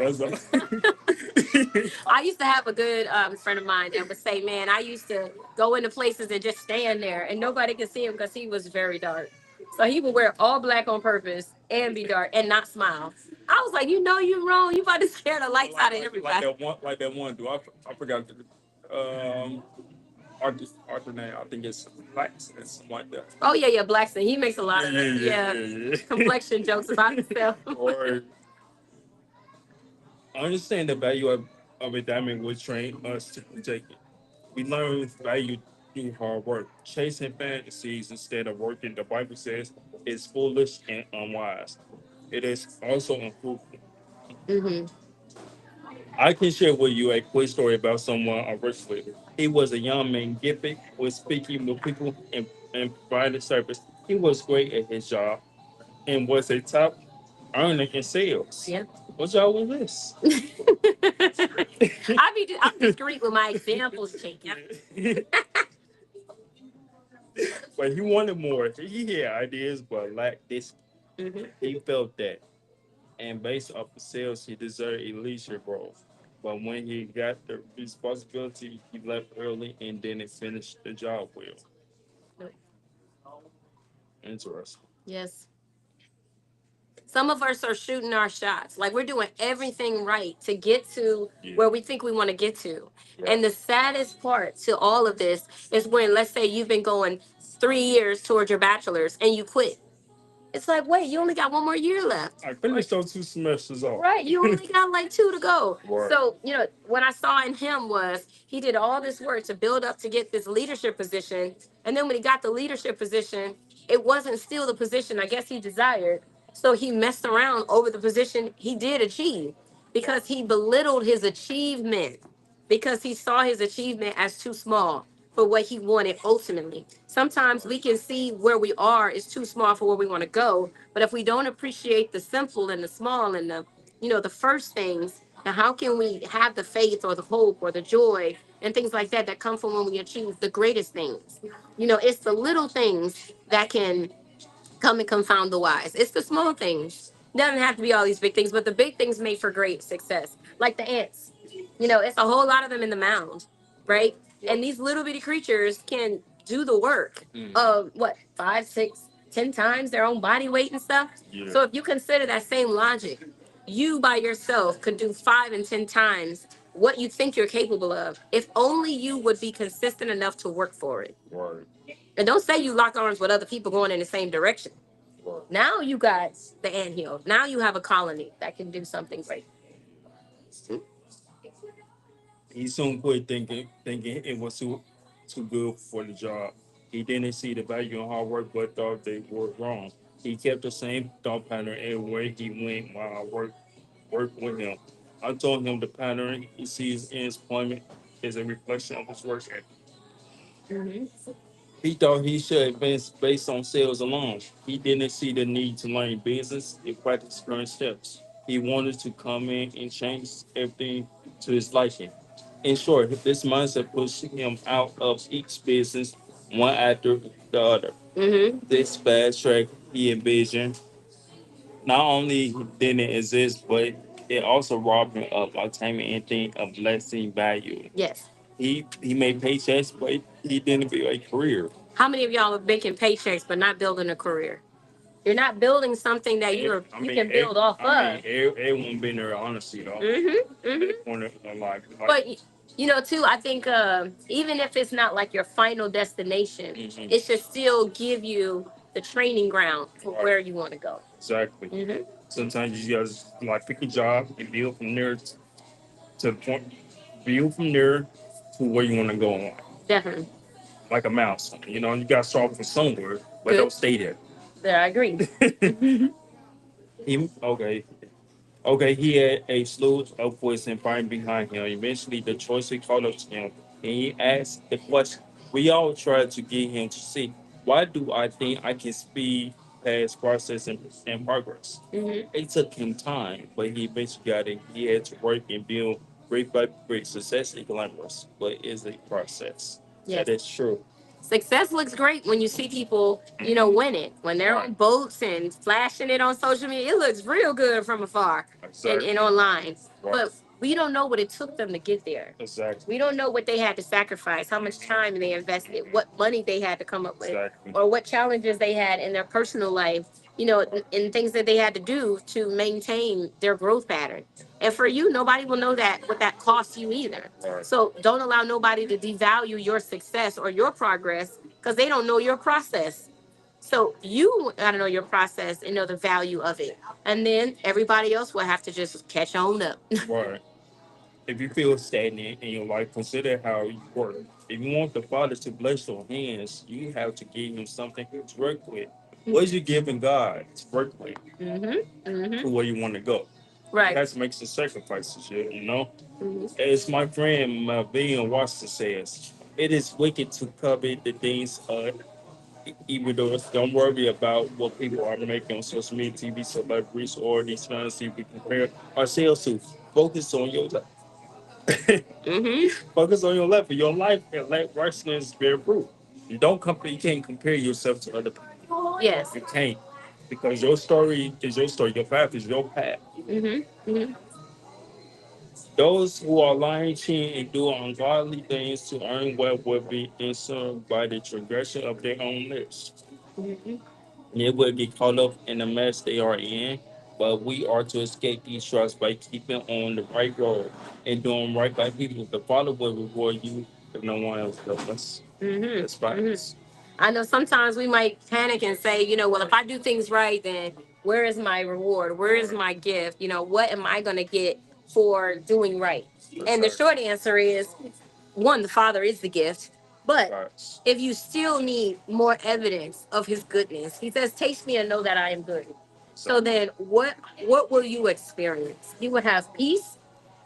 I used to have a good friend of mine that would say, "Man, I used to go into places and just stand there, and nobody could see him because he was very dark. So he would wear all black on purpose and be dark and not smile." I was like, "You're wrong. You about to scare the lights out of everybody." Like that one. I forgot Arthur name. I think it's Flax and something like that. Oh yeah, Blackson. He makes a lot of Yeah. complexion jokes about himself. Or understand the value of a diamond will train us to protect it. We learn value through hard work. Chasing fantasies instead of working, the Bible says, is foolish and unwise. It is also unfruitful. Hmm. I can share with you a quick story about someone I worked with. He was a young man, gifted with speaking with people and providing service. He was great at his job and was a top earner in sales. Yeah. What job was this? I'm discreet with my examples, Jacob. But he wanted more. He had ideas, but lacked this. Hmm. He felt that. And based off the sales, he deserved a leadership role. But when he got the responsibility, he left early and didn't finish the job well. Interesting. Yes. Some of us are shooting our shots. Like we're doing everything right to get to where we think we want to get to. Yeah. And the saddest part to all of this is when, let's say, you've been going 3 years towards your bachelor's and you quit. It's like, wait, you only got one more year left. I finished those 2 semesters off. Right, you only got like 2 to go. Right. So, what I saw in him was he did all this work to build up to get this leadership position. And then when he got the leadership position, it wasn't still the position I guess he desired. So he messed around over the position he did achieve because he belittled his achievement because he saw his achievement as too small for what he wanted ultimately. Sometimes we can see where we are is too small for where we want to go, but if we don't appreciate the simple and the small and the first things, now how can we have the faith or the hope or the joy and things like that that come from when we achieve the greatest things? It's the little things that can come and confound the wise. It's the small things. It doesn't have to be all these big things, but the big things made for great success. Like the ants. It's a whole lot of them in the mound, right? And these little bitty creatures can do the work of what, 5, 6, 10 times their own body weight and stuff. Yeah. So if you consider that same logic, you by yourself could do 5 and 10 times what you think you're capable of if only you would be consistent enough to work for it. Right. And don't say you lock arms with other people going in the same direction. Right. Now you got the anthill. Now you have a colony that can do something great. He soon quit thinking it was too good for the job. He didn't see the value in hard work, but thought they were wrong. He kept the same thought pattern everywhere he went while I worked with him. I told him the pattern he sees in his employment is a reflection of his work ethic. Hmm. He thought he should advance based on sales alone. He didn't see the need to learn business and practice current steps. He wanted to come in and change everything to his liking. In short, this mindset pushed him out of each business one after the other. Hmm. This fast track he envisioned not only didn't exist, but it also robbed him of obtaining anything of lasting value. Yes. He made paychecks, but he didn't build a career. How many of y'all are making paychecks but not building a career? You're not building something that you can build off of. Everyone been there, honestly, though. Mm-hmm. At Mm-hmm. the point of their life. But too, I think even if it's not like your final destination, Mhm. it should still give you the training ground for Right. where you want to go. Exactly. Hmm. Sometimes you guys like pick a job and build from there to the point, build from there to where you want to go on, Definitely. like a mouse. You got to start from somewhere, but Good. don't stay there. There, I agree. Okay. Okay, he had a slew of voices fighting behind him. Eventually, the choice caught up to him, and he asked the question. We all tried to get him to see, why do I think I can speed past process and progress? Hmm. It took him time, but he eventually got it. He had to work and build brick by brick. Success is glamorous, but it's a process. Yes. That is true. Success looks great when you see people, win it. When they're on boats and flashing it on social media, it looks real good from afar and, Exactly. and online. Right. But we don't know what it took them to get there. Exactly. We don't know what they had to sacrifice, how much time they invested, what money they had to come up with, Exactly. or what challenges they had in their personal life, and things that they had to do to maintain their growth pattern. And for you, nobody will know that what that costs you either. Right. So don't allow nobody to devalue your success or your progress because they don't know your process. So you gotta know your process and know the value of it. And then everybody else will have to just catch on up. Right. If you feel stagnant in your life, consider how you work. If you want the Father to bless your hands, you have to give Him something to work with. What is you giving God to work with Mm-hmm. Mm-hmm. to where you want to go? You Right. have to make some sacrifices, you know? Mm-hmm. As my friend Vivian Watson says, it is wicked to covet the things even though don't worry about what people are making on social media, TV celebrities, or these fantasy we compare ourselves to. Focus on your Mm-hmm. focus on your life. Your life and let righteousness bear fruit. You don't compare. You can't compare yourself to other people. Yes. You can't because your story is your story. Your path is your path. Mm-hmm. Mm-hmm. Those who are lying, cheating, and doing ungodly things to earn wealth will be consumed by the transgression of their own lips. Mm-hmm. They will get caught up in the mess they are in. But we are to escape these traps by keeping on the right road and doing right by people. The Father will reward you if no one else does. Mm-hmm. That's facts. I know sometimes we might panic and say, well, if I do things right, then where is my reward? Where is my gift? What am I going to get for doing right? And the short answer is one, the Father is the gift. But Facts. if you still need more evidence of his goodness, he says, taste me and know that I am good. So then what will you experience? You will have peace.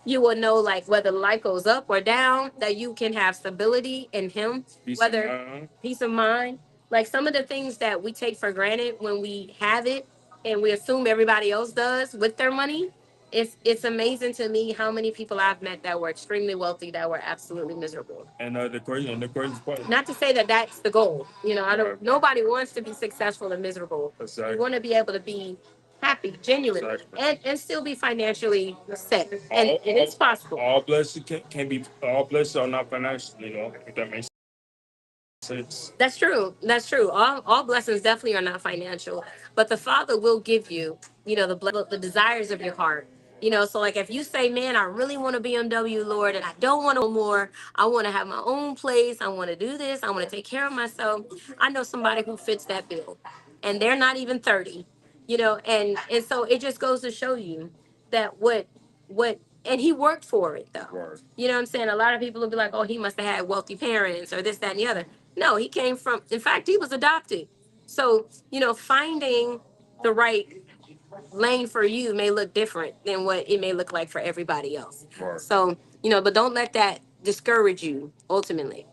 You will know like whether life goes up or down, that you can have stability in him, Peace of whether mind. peace of mind. Like some of the things that we take for granted when we have it and we assume everybody else does with their money. It's amazing to me how many people I've met that were extremely wealthy that were absolutely miserable. And the crazy part. Not to say that that's the goal. I don't. Right. Nobody wants to be successful and miserable. Exactly. You want to be able to be happy, genuinely, Exactly. and still be financially set, and it's possible. All blessings can be all blessings are not financial, if that makes sense. That's true. That's true. All blessings definitely are not financial, but the Father will give you, the desires of your heart. So like if you say, man, I really want a BMW, Lord, and I don't want no more. I want to have my own place. I want to do this. I want to take care of myself. I know somebody who fits that bill, and they're not even 30. And so it just goes to show you that what And he worked for it though. Right. You know what I'm saying? A lot of people will be like, oh, he must have had wealthy parents or this, that, and the other. No, he came from, in fact, he was adopted. So, finding the right lane for you may look different than what it may look like for everybody else. Right. So, but don't let that discourage you ultimately.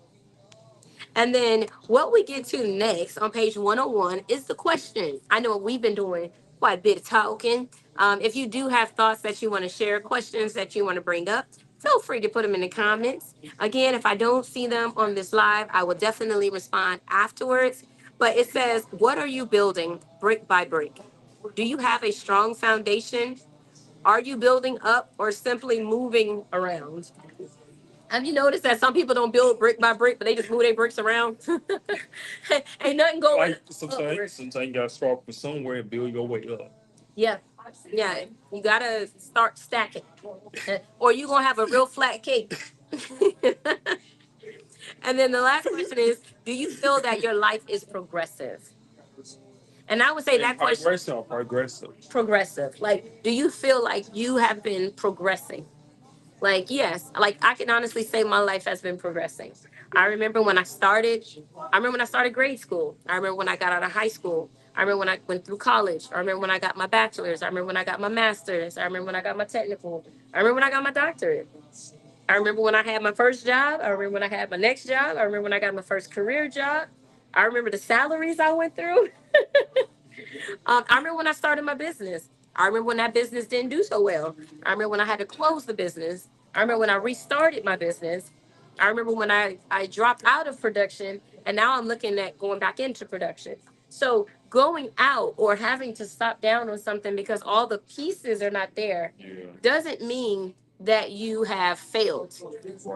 And then what we get to next on page 101 is the question. I know we've been doing quite a bit of talking. If you do have thoughts that you want to share, questions that you want to bring up, feel free to put them in the comments. Again, if I don't see them on this live, I will definitely respond afterwards. But it says, what are you building brick by brick? Do you have a strong foundation? Are you building up or simply moving around? Have you noticed that some people don't build brick by brick, but they just move their bricks around? Ain't nothing going Like upward. sometimes you gotta start from somewhere and build your way up. Yeah, yeah. You gotta start stacking, or you gonna have a real flat cake. And then the last question is, do you feel that your life is progressive? And I would say that question, progressive. Like, do you feel like you have been progressing? Like, yes, like I can honestly say my life has been progressing. I remember when I started, grade school. I remember when I got out of high school. I remember when I went through college. I remember when I got my bachelor's. I remember when I got my master's. I remember when I got my technical. I remember when I got my doctorate. I remember when I had my first job. I remember when I had my next job. I remember when I got my first career job. I remember the salaries I went through. I remember when I started my business. I remember when that business didn't do so well. I remember when I had to close the business. I remember when I restarted my business. I remember when I dropped out of production and now I'm looking at going back into production. So going out or having to stop down on something because all the pieces are not there doesn't mean that you have failed.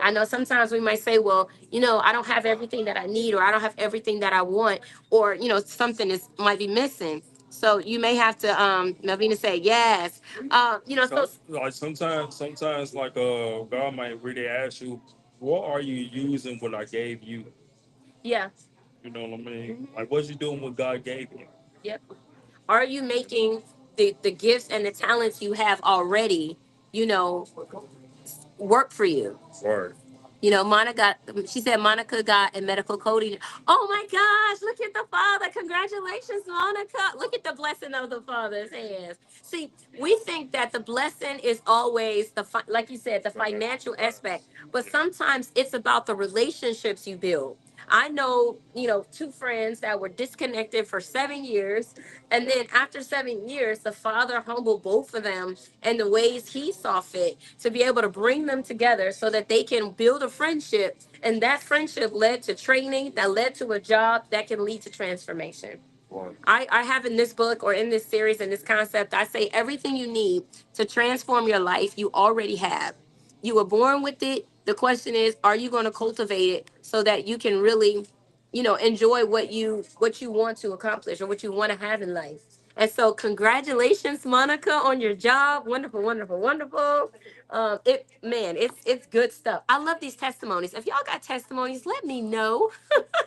I know sometimes we might say, well, I don't have everything that I need, or I don't have everything that I want, or something is might be missing. So you may have to Melvina say yes. So Like sometimes like God might really ask you, what are you using what I gave you? yeah. You know what I mean? Like what you doing what God gave you? Yep. Are you making the gifts and the talents you have already, you know, work for you? Right. She said Monica got a medical coding. Oh my gosh, look at the father. Congratulations, Monica. Look at the blessing of the father's hands. See, we think that the blessing is always like you said, the financial aspect, but sometimes it's about the relationships you build. I know, two friends that were disconnected for 7 years. And then after 7 years, the father humbled both of them in the ways he saw fit to be able to bring them together so that they can build a friendship. And that friendship led to training that led to a job that can lead to transformation. Right. I have in this book or in this series, in this concept, I say everything you need to transform your life, you already have. You were born with it. The question is, are you going to cultivate it so that you can really, enjoy what you want to accomplish or what you want to have in life? And so, congratulations, Monica, on your job. Wonderful, wonderful, wonderful. It's good stuff. I love these testimonies. If y'all got testimonies, let me know.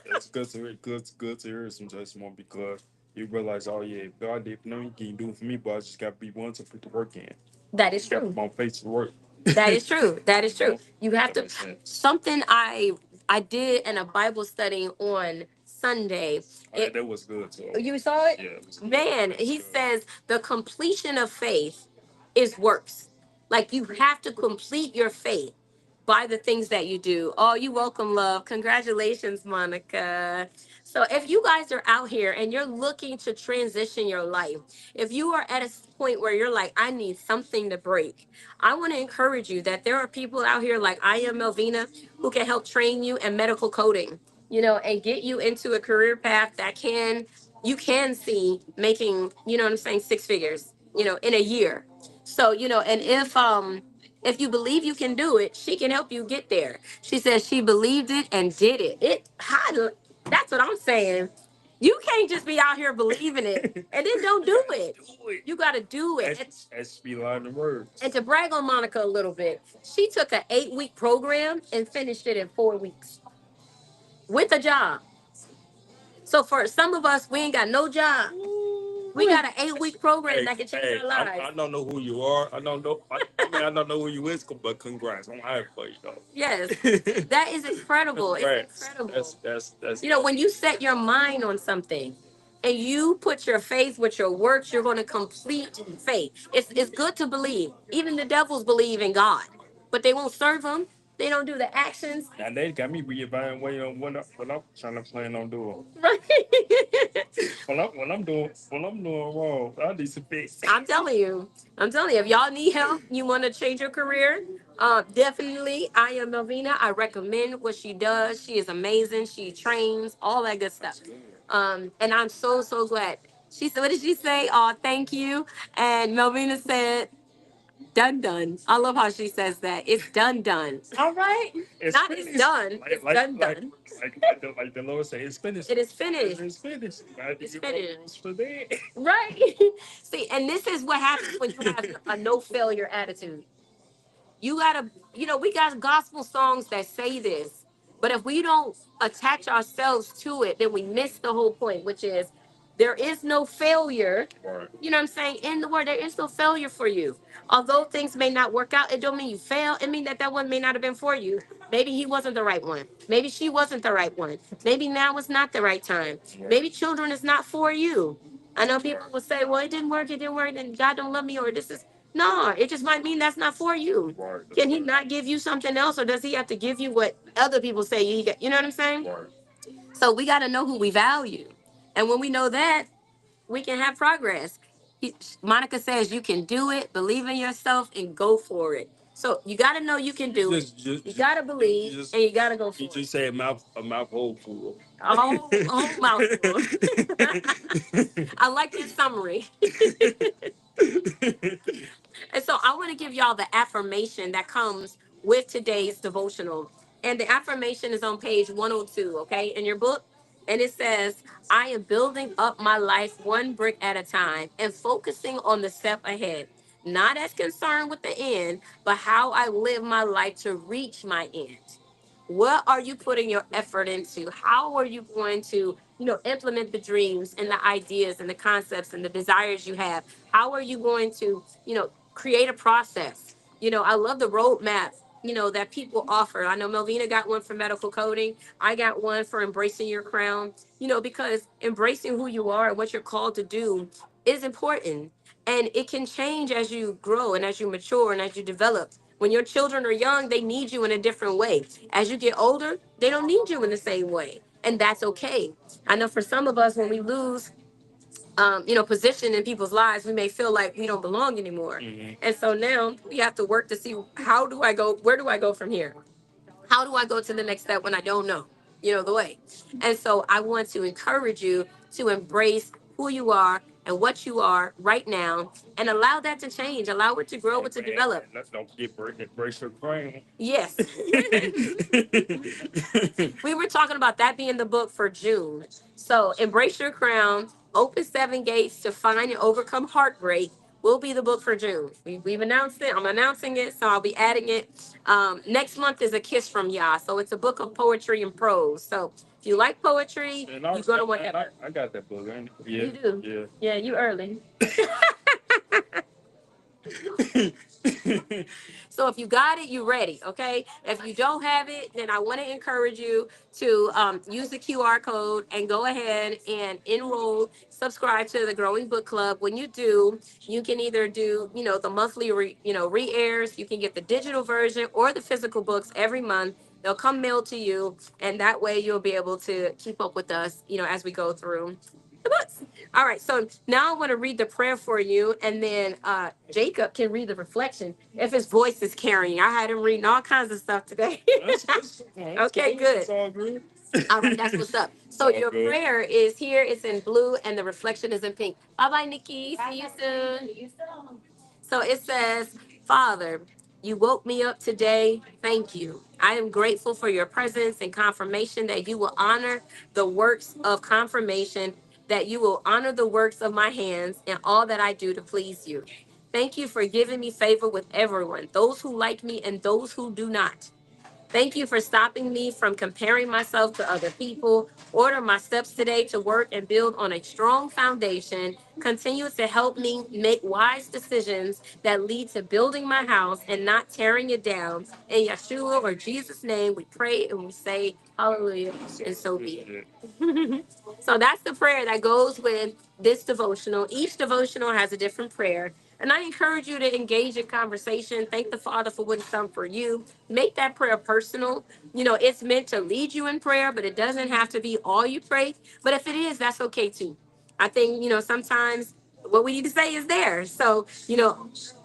It's good to hear. Good to hear some testimony because you realize, oh yeah, if God did nothing, He can do it for me, but I just got to be willing to put the work in. That is Got to true. put my face to work. That is true. That is true. You have That to. makes sense. Something I did in a Bible study on Sunday. Oh, yeah, that was good too. You saw it? Yeah, it was good. Man, It was he good. says the completion of faith is works. Like you have to complete your faith by the things that you do. Oh, you welcome, love. Congratulations, Monica. So if you guys are out here and you're looking to transition your life, if you are at a point where you're like, I need something to break, I want to encourage you that there are people out here like I am, Melvina, who can help train you in medical coding, and get you into a career path that you can see making, what I'm saying, six figures, in a year. So, and if you believe you can do it, she can help you get there. She says she believed it and did it. That's what I'm saying. You can't just be out here believing it and then don't do it. You got to do it. That's be lying the words. And to brag on Monica a little bit, she took an 8-week program and finished it in 4 weeks with a job. So for some of us, we ain't got no job. We got an 8-week program Hey, that can change hey, our lives. I don't know who you are. I don't know. I mean, I don't know who you is, but congrats. I'm happy for you, though. Yes, that is incredible. It's Congrats. incredible. That's You know, when you set your mind on something and you put your faith with your works, you're going to complete faith. It's good to believe. Even the devils believe in God, but they won't serve him. They don't do the actions. and they got me reevaluating on what I'm trying to plan on doing. Right. When I'm doing wrong, I need some fix. I'm telling you. I'm telling you, if y'all need help, you want to change your career, definitely. I am Melvina. I recommend what she does. She is amazing. She trains, all that good stuff. And I'm so, so glad. She said, what did she say? Oh, thank you. And Melvina said, done, done. I love how she says that. It's done, done. All right. It's Not finished. it's done. It's done, done. Like the Lord say, it's finished. It is finished. It's finished. It's finished. For that. Right. See, and this is what happens when you have a no failure attitude. You gotta, we got gospel songs that say this, but if we don't attach ourselves to it, then we miss the whole point, which is there is no failure. Right. You know what I'm saying? In the word, there is no failure for you. Although things may not work out, it don't mean you fail. It mean that one may not have been for you. Maybe he wasn't the right one. Maybe she wasn't the right one. Maybe now is not the right time. Maybe children is not for you. I know people will say, well, it didn't work, and God don't love me, or this is no, it just might mean that's not for you. Right. Can he not give you something else, or does he have to give you what other people say he got? You know what I'm saying? Right. So we got to know who we value. And when we know that, we can have progress. Monica says you can do it, believe in yourself, and go for it. So you got to know you can do it. You got to believe, and you got to go for You it. just say a mouthful full. A whole mouthful. I like that summary. And so I want to give y'all the affirmation that comes with today's devotional. And the affirmation is on page 102, okay, in your book. And it says, I am building up my life one brick at a time and focusing on the step ahead, not as concerned with the end, but how I live my life to reach my end. What are you putting your effort into? How are you going to, implement the dreams and the ideas and the concepts and the desires you have? How are you going to, create a process? I love the roadmap, that people offer. I know Melvina got one for medical coding. I got one for embracing your crown, because embracing who you are and what you're called to do is important. And it can change as you grow and as you mature and as you develop. When your children are young, they need you in a different way. As you get older, they don't need you in the same way. And that's okay. I know for some of us, when we lose, position in people's lives, we may feel like we don't belong anymore. And so now we have to work to see, how do I go? Where do I go from here? How do I go to the next step when I don't know, the way? And so I want to encourage you to embrace who you are and what you are right now, and allow that to change, allow it to grow, it to develop. Don't forget brace your crown. Yes. We were talking about that being the book for June. So embrace your crown, open 7 gates to find and overcome heartbreak will be the book for June. We've announced it. I'm announcing it, so I'll be adding it. Next month is A Kiss from Yah. So it's a book of poetry and prose. So if you like poetry, And you're going to want that. I got that book. Ain't it? Yeah. You do? Yeah, you early. So if you got it, you ready, okay? If you don't have it, then I want to encourage you to use the QR code and go ahead and enroll, subscribe to the Growing Book Club. When you do, you can either do, the monthly, re-airs. You can get the digital version or the physical books every month. They'll come mailed to you, and that way you'll be able to keep up with us, as we go through the books. All right, so now I want to read the prayer for you, and then Jacob can read the reflection if his voice is carrying. I had him reading all kinds of stuff today. Okay, good. It's all good. All right, that's what's up. So All your good. prayer is here, it's in blue, and the reflection is in pink. Bye bye, Nikki. See you soon. So it says, Father, you woke me up today. Thank you. I am grateful for your presence and confirmation that you will honor the works of confirmation, that you will honor the works of my hands and all that I do to please you. Thank you for giving me favor with everyone, those who like me and those who do not. Thank you for stopping me from comparing myself to other people. Order my steps today to work and build on a strong foundation. Continue to help me make wise decisions that lead to building my house and not tearing it down. In Yeshua or Jesus' name, we pray and we say hallelujah, and so be it. So that's the prayer that goes with this devotional. Each devotional has a different prayer. And I encourage you to engage in conversation. Thank the Father for what He's done for you. Make that prayer personal. It's meant to lead you in prayer, but it doesn't have to be all you pray. But if it is, that's okay too. I think, sometimes what we need to say is there. So,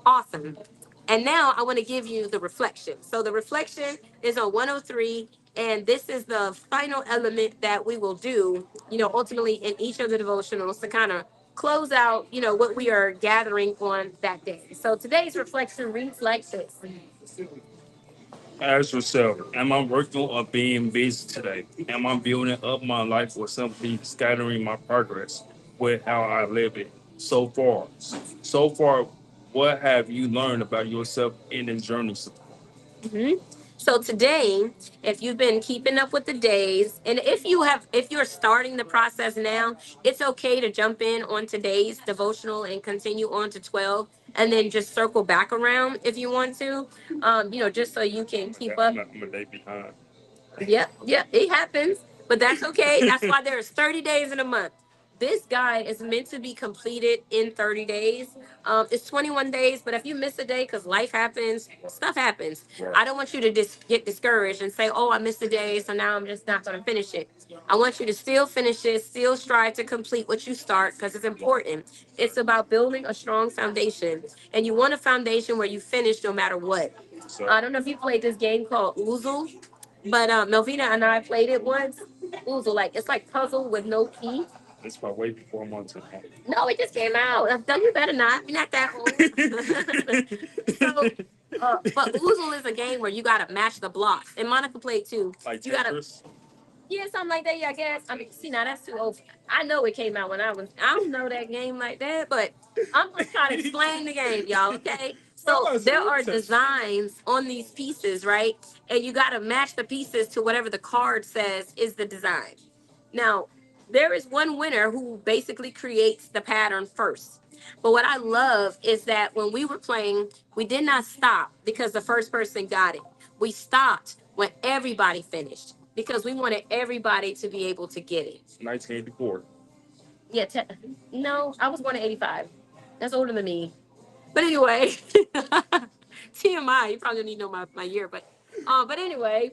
awesome. And now I want to give you the reflection. So the reflection is on 103, and this is the final element that we will do, ultimately in each of the devotionals to kind of close out, what we are gathering on that day. So today's reflection reads like this. Ask yourself, am I working or being busy today? Am I building up my life or simply scattering my progress with how I live it so far? So far, what have you learned about yourself in the journey? Mhm. So today, if you've been keeping up with the days, and if you're starting the process now, it's okay to jump in on today's devotional and continue on to 12, and then just circle back around if you want to, just so you can keep up. I'm a day behind. Yep, yep, it happens, but that's okay. That's why there's 30 days in a month. This guide is meant to be completed in 30 days. It's 21 days, but if you miss a day because life happens, stuff happens. I don't want you to get discouraged and say, "Oh, I missed a day, so now I'm just not going to finish it." I want you to still finish it, still strive to complete what you start because it's important. It's about building a strong foundation, and you want a foundation where you finish no matter what. I don't know if you played this game called Oozle. But Melvina and I played it once. Ooh, like it's like puzzle with no key. It's about way before my time. No, it just came out. No, you better not. You're not that old. So, but Oozle is a game where you gotta match the blocks, and Monica played too. Like You gotta, Tetris? yeah, something like that. Yeah, I guess. I mean, see, now that's too old. I know it came out when I was. I don't know that game like that, but I'm just trying to explain the game, y'all. Okay. So there are designs on these pieces, right? And you got to match the pieces to whatever the card says is the design. Now, there is one winner who basically creates the pattern first. But what I love is that when we were playing, we did not stop because the first person got it. We stopped when everybody finished because we wanted everybody to be able to get it. 1984. Yeah, no, I was born in 85. That's older than me. But anyway, TMI, you probably don't need to know my year, but anyway,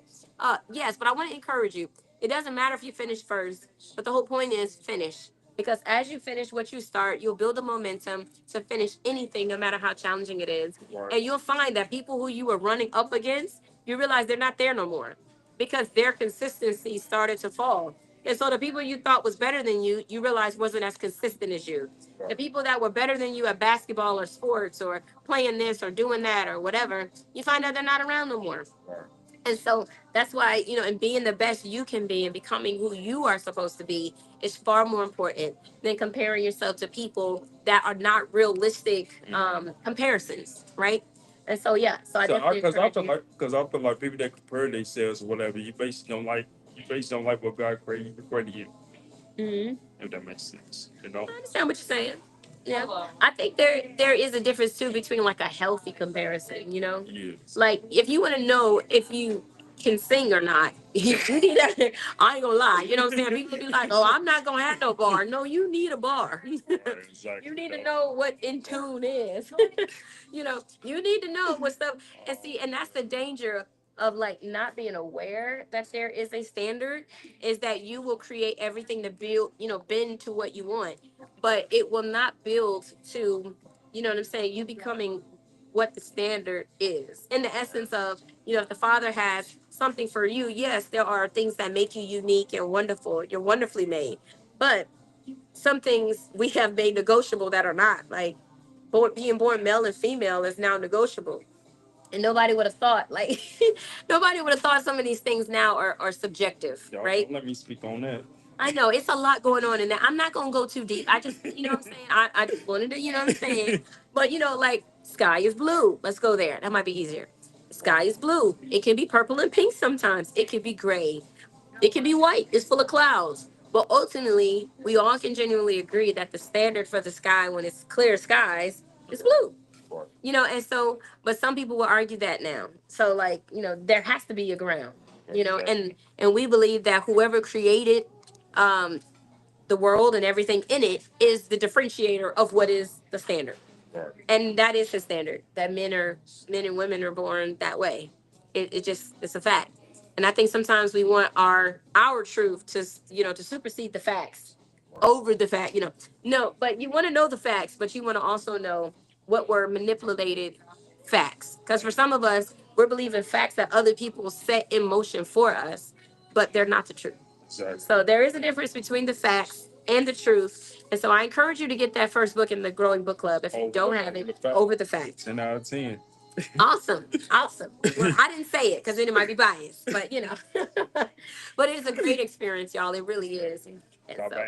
yes, but I want to encourage you. It doesn't matter if you finish first, but the whole point is finish. Because as you finish what you start, you'll build a momentum to finish anything, no matter how challenging it is. Right. And you'll find that people who you were running up against, you realize they're not there no more because their consistency started to fall. And so the people you thought was better than you realize wasn't as consistent as you. The people that were better than you at basketball or sports or playing this or doing that or whatever, you find out they're not around no more. Right. And so that's why, and being the best you can be and becoming who you are supposed to be is far more important than comparing yourself to people that are not realistic comparisons, right? And so, yeah, so I definitely encourage you. Because I feel like people that compare themselves or whatever, you basically don't like what God created you. Mhm. If that makes sense, I understand what you're saying. Yeah, I think there is a difference too between like a healthy comparison. Yes. Like if you want to know if you can sing or not, you need that. I ain't gonna lie. You know what I'm saying? People be like, "Oh, I'm not gonna have no bar." No, you need a bar. Right, exactly. You need to know what in tune is. You need to know what stuff. And see, and that's the danger of like not being aware that there is a standard, is that you will create everything to build, bend to what you want, but it will not build to, you know what I'm saying, you becoming what the standard is. In the essence of, if the Father has something for you, yes, there are things that make you unique and wonderful. You're wonderfully made. But some things we have made negotiable that are not. Like being born male and female is now negotiable. And nobody would have thought, like, nobody would have thought some of these things now are subjective, Y'all right? don't let me speak on that. I know it's a lot going on in there. I'm not gonna go too deep. I just, what I'm saying. I just wanted to, what I'm saying. But like sky is blue. Let's go there. That might be easier. Sky is blue. It can be purple and pink sometimes. It can be gray. It can be white. It's full of clouds. But ultimately, we all can genuinely agree that the standard for the sky when it's clear skies is blue. You know, and so, but some people will argue that now. So, like, you know, there has to be a ground. You know, and we believe that whoever created um, the world and everything in it is the differentiator of what is the standard, and that is his standard. That men and women are born that way. It just it's a fact. And I think sometimes we want our truth to to supersede the facts over the fact. No, but you want to know the facts, but you want to also know what were manipulated facts. Because for some of us, we're believing facts that other people set in motion for us, but they're not the truth. Exactly. So there is a difference between the facts and the truth. And so I encourage you to get that first book in the Growing Book Club if you don't have it, Over the Facts. 10 out of 10. Awesome. Awesome. Well, I didn't say it because then it might be biased, but but it's a great experience, y'all. It really is. And Talk so, about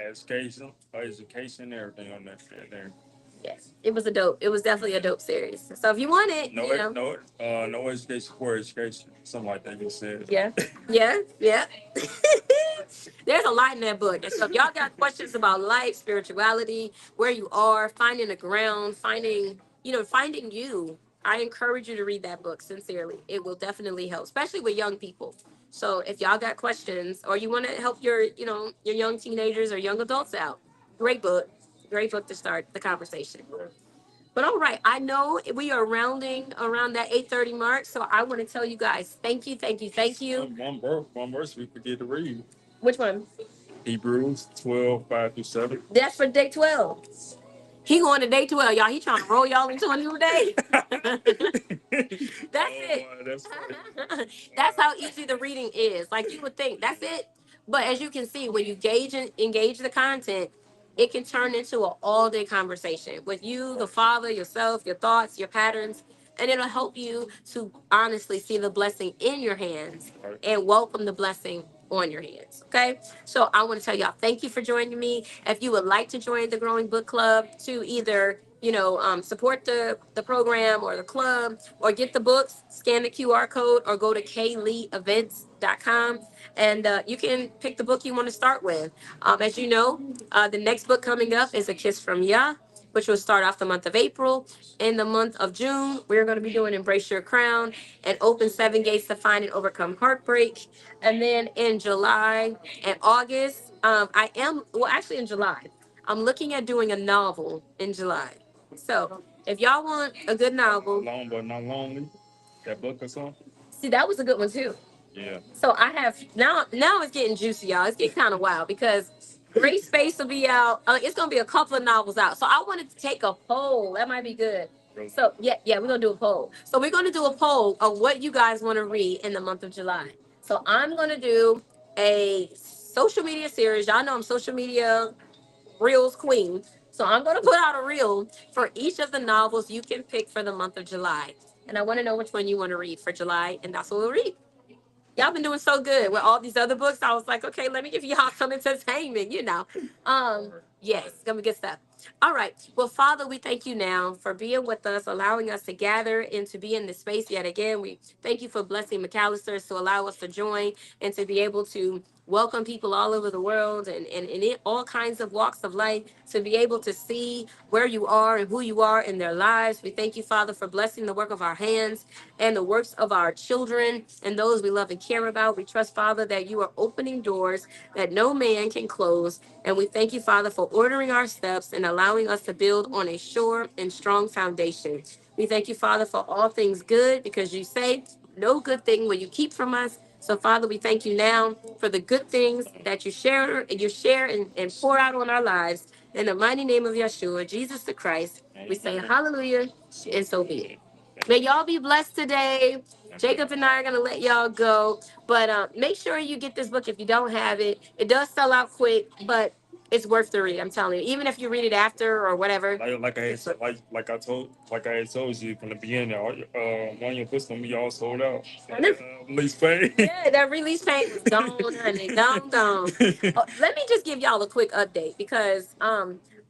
education, everything on that there. yes, it was definitely a dope series. So if you want it, No education for education, something like that. You said. Yeah, yeah. There's a lot in that book. And so if y'all got questions about life, spirituality, where you are, finding the ground, finding you, I encourage you to read that book sincerely. It will definitely help, especially with young people. So if y'all got questions or you want to help your young teenagers or young adults out, great book. Great book to start the conversation. But all right, I know we are rounding around that 8:30 mark, so I want to tell you guys, thank you, thank you, thank you. One verse we forget to read. Which one? Hebrews 12:5-7. That's for day 12. He going to day 12, y'all. He trying to roll y'all into a new day. That's it. That's how easy the reading is. Like you would think, that's it. But as you can see, when you engage the content, it can turn into an all-day conversation with you, the Father, yourself, your thoughts, your patterns, and it'll help you to honestly see the blessing in your hands and welcome the blessing on your hands. Okay. So I want to tell y'all, thank you for joining me. If you would like to join the Growing Book Club to either support the program or the club or get the books, scan the QR code or go to kleeevents.com and you can pick the book you want to start with. As you know, the next book coming up is A Kiss from Yah, which will start off the month of April. In the month of June, we're going to be doing Embrace Your Crown and Open Seven Gates to Find and Overcome Heartbreak. And then in July and August, actually in July, I'm looking at doing a novel in July. So if y'all want a good novel, Long but not lonely. That book or something. see, that was a good one too. Yeah. So I have now it's getting juicy, y'all. It's getting kind of wild because Great Space will be out. It's gonna be a couple of novels out. So I wanted to take a poll. That might be good. So we're gonna do a poll. So we're gonna do a poll of what you guys want to read in the month of July. So I'm gonna do a social media series. Y'all know I'm social media reels queen. So I'm gonna put out a reel for each of the novels you can pick for the month of July. And I want to know which one you want to read for July, and that's what we'll read. Y'all been doing so good with all these other books. I was like, okay, let me give y'all some entertainment. Yes, it's gonna be good stuff. All right. Well, Father, we thank you now for being with us, allowing us to gather and to be in this space yet again. We thank you for blessing McAllister's to allow us to join and to be able to welcome people all over the world and in all kinds of walks of life to be able to see where you are and who you are in their lives. We thank you, Father, for blessing the work of our hands and the works of our children and those we love and care about. We trust, Father, that you are opening doors that no man can close. And we thank you, Father, for ordering our steps and allowing us to build on a sure and strong foundation. We thank you, Father, for all things good because you say no good thing will you keep from us. So, Father, we thank you now for the good things that you share and pour out on our lives. In the mighty name of Yeshua, Jesus the Christ, we say hallelujah and so be it. May y'all be blessed today. Jacob and I are going to let y'all go. But make sure you get this book if you don't have it. It does sell out quick, but it's worth the read. I'm telling you. Even if you read it after or whatever. Like I had told you from the beginning, one of your books gonna be all sold out. Release pain. Yeah, that release pain is gone, honey. Gone. Oh, let me just give y'all a quick update because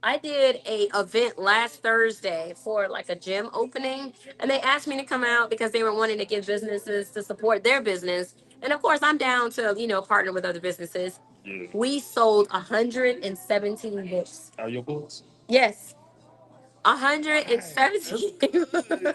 I did a event last Thursday for like a gym opening, and they asked me to come out because they were wanting to give businesses to support their business. And of course, I'm down to partner with other businesses. Yeah. We sold 117 books. Are your books? Yes, 117.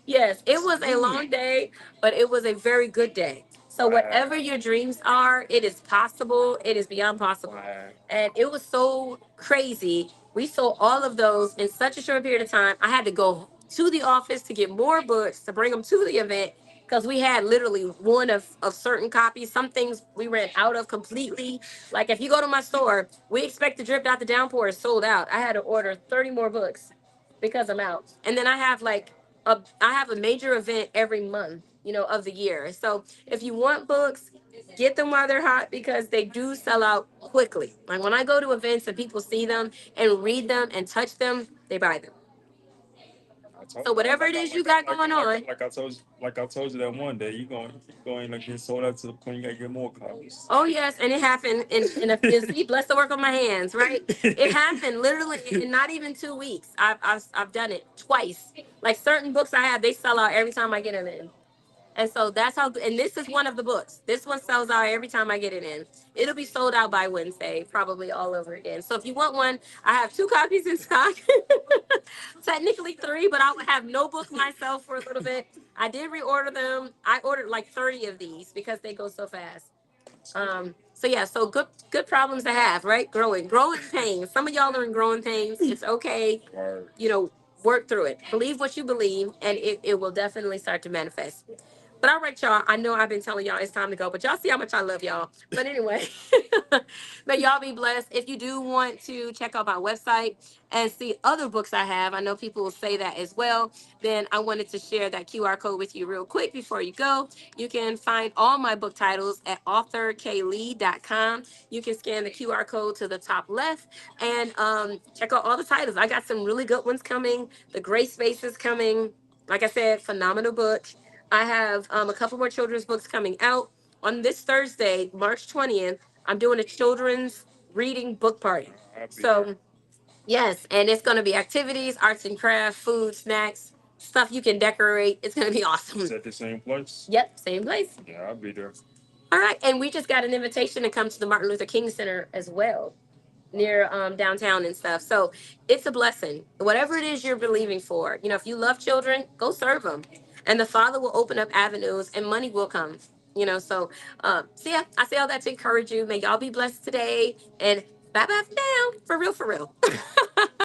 Yes, it was a long day, but it was a very good day. So whatever your dreams are, it is possible. It is beyond possible. Wow. And it was so crazy. We sold all of those in such a short period of time. I had to go to the office to get more books to bring them to the event because we had literally one of certain copies. Some things we ran out of completely. Like if you go to my store, we expect to drip out the downpour is sold out. I had to order 30 more books because I'm out. And then I have a major event every month, of the year. So if you want books, get them while they're hot because they do sell out quickly. Like when I go to events and people see them and read them and touch them, they buy them. So whatever it is you got going on, like I told you that one day, you going to get sold out to the point you gotta get more copies. oh yes, and it happened in a see, bless the work of my hands, right? It happened literally in not even 2 weeks. I've done it twice. Like certain books I have, they sell out every time I get them in. And so that's how, and this is one of the books. This one sells out every time I get it in. It'll be sold out by Wednesday, probably all over again. So if you want one, I have 2 copies in stock. Technically three, but I would have no book myself for a little bit. I did reorder them. I ordered like 30 of these because they go so fast. So yeah, so good problems to have, right? Growing pains. Some of y'all are in growing pains. It's okay. Right. Work through it. Believe what you believe, and it will definitely start to manifest. But all right, y'all. I know I've been telling y'all it's time to go, but y'all see how much I love y'all. But anyway, may y'all be blessed. If you do want to check out my website and see other books I have, I know people will say that as well. Then I wanted to share that QR code with you real quick before you go. You can find all my book titles at authorklee.com. You can scan the QR code to the top left and check out all the titles. I got some really good ones coming. The Gray Space is coming. Like I said, phenomenal book. I have a couple more children's books coming out. On this Thursday, March 20th, I'm doing a children's reading book party. So, yes, and it's going to be activities, arts and crafts, food, snacks, stuff you can decorate. It's going to be awesome. Is that the same place? Yep, same place. Yeah, I'll be there. All right, and we just got an invitation to come to the Martin Luther King Center as well, near downtown and stuff. So it's a blessing. Whatever it is you're believing for, if you love children, go serve them, and the Father will open up avenues, and money will come. So yeah, I say all that to encourage you. May y'all be blessed today, and bye bye for now, for real, for real.